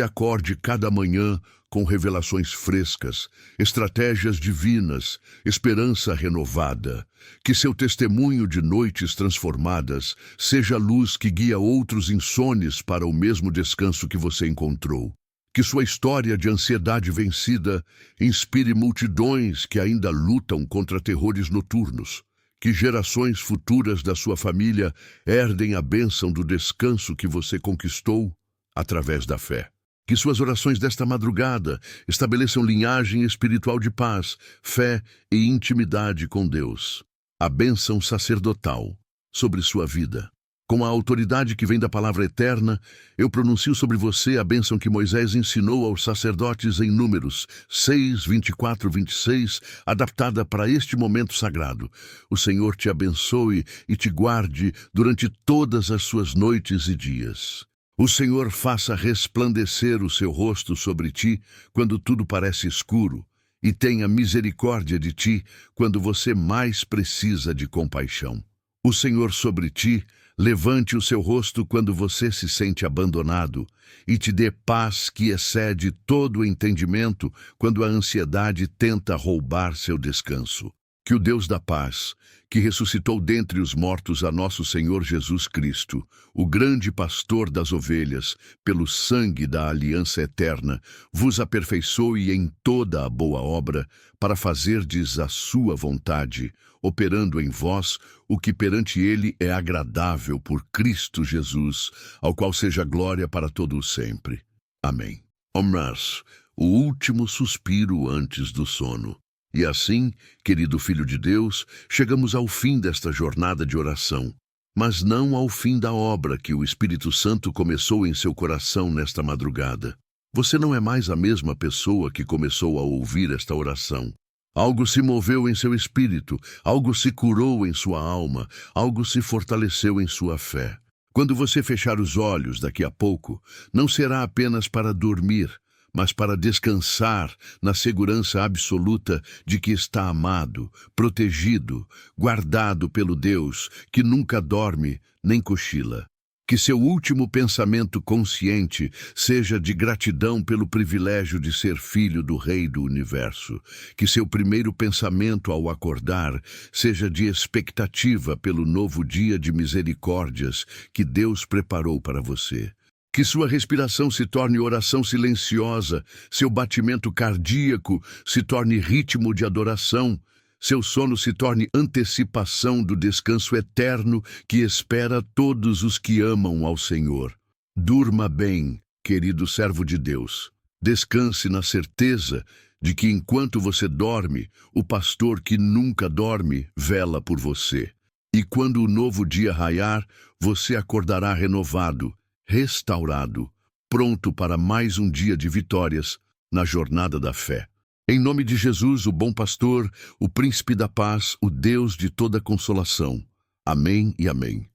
Speaker 1: acorde cada manhã com revelações frescas, estratégias divinas, esperança renovada. Que seu testemunho de noites transformadas seja a luz que guia outros insones para o mesmo descanso que você encontrou. Que sua história de ansiedade vencida inspire multidões que ainda lutam contra terrores noturnos. Que gerações futuras da sua família herdem a bênção do descanso que você conquistou através da fé. Que suas orações desta madrugada estabeleçam linhagem espiritual de paz, fé e intimidade com Deus. A bênção sacerdotal sobre sua vida. Com a autoridade que vem da palavra eterna, eu pronuncio sobre você a bênção que Moisés ensinou aos sacerdotes em Números 6, 24, 26, adaptada para este momento sagrado. O Senhor te abençoe e te guarde durante todas as suas noites e dias. O Senhor faça resplandecer o seu rosto sobre ti quando tudo parece escuro, e tenha misericórdia de ti quando você mais precisa de compaixão. O Senhor sobre ti levante o seu rosto quando você se sente abandonado e te dê paz que excede todo o entendimento quando a ansiedade tenta roubar seu descanso. Que o Deus da paz, que ressuscitou dentre os mortos a nosso Senhor Jesus Cristo, o grande pastor das ovelhas, pelo sangue da aliança eterna, vos aperfeiçoe em toda a boa obra, para fazerdes a sua vontade, operando em vós o que perante ele é agradável por Cristo Jesus, ao qual seja glória para todo o sempre. Amém. Omras, o último suspiro antes do sono. E assim, querido Filho de Deus, chegamos ao fim desta jornada de oração, mas não ao fim da obra que o Espírito Santo começou em seu coração nesta madrugada. Você não é mais a mesma pessoa que começou a ouvir esta oração. Algo se moveu em seu espírito, algo se curou em sua alma, algo se fortaleceu em sua fé. Quando você fechar os olhos daqui a pouco, não será apenas para dormir, mas para descansar na segurança absoluta de que está amado, protegido, guardado pelo Deus que nunca dorme nem cochila. Que seu último pensamento consciente seja de gratidão pelo privilégio de ser filho do Rei do Universo. Que seu primeiro pensamento ao acordar seja de expectativa pelo novo dia de misericórdias que Deus preparou para você. Que sua respiração se torne oração silenciosa, seu batimento cardíaco se torne ritmo de adoração, seu sono se torne antecipação do descanso eterno que espera todos os que amam ao Senhor. Durma bem, querido servo de Deus. Descanse na certeza de que enquanto você dorme, o pastor que nunca dorme vela por você. E quando o novo dia raiar, você acordará renovado, restaurado, pronto para mais um dia de vitórias na jornada da fé. Em nome de Jesus, o bom pastor, o príncipe da paz, o Deus de toda consolação. Amém e amém.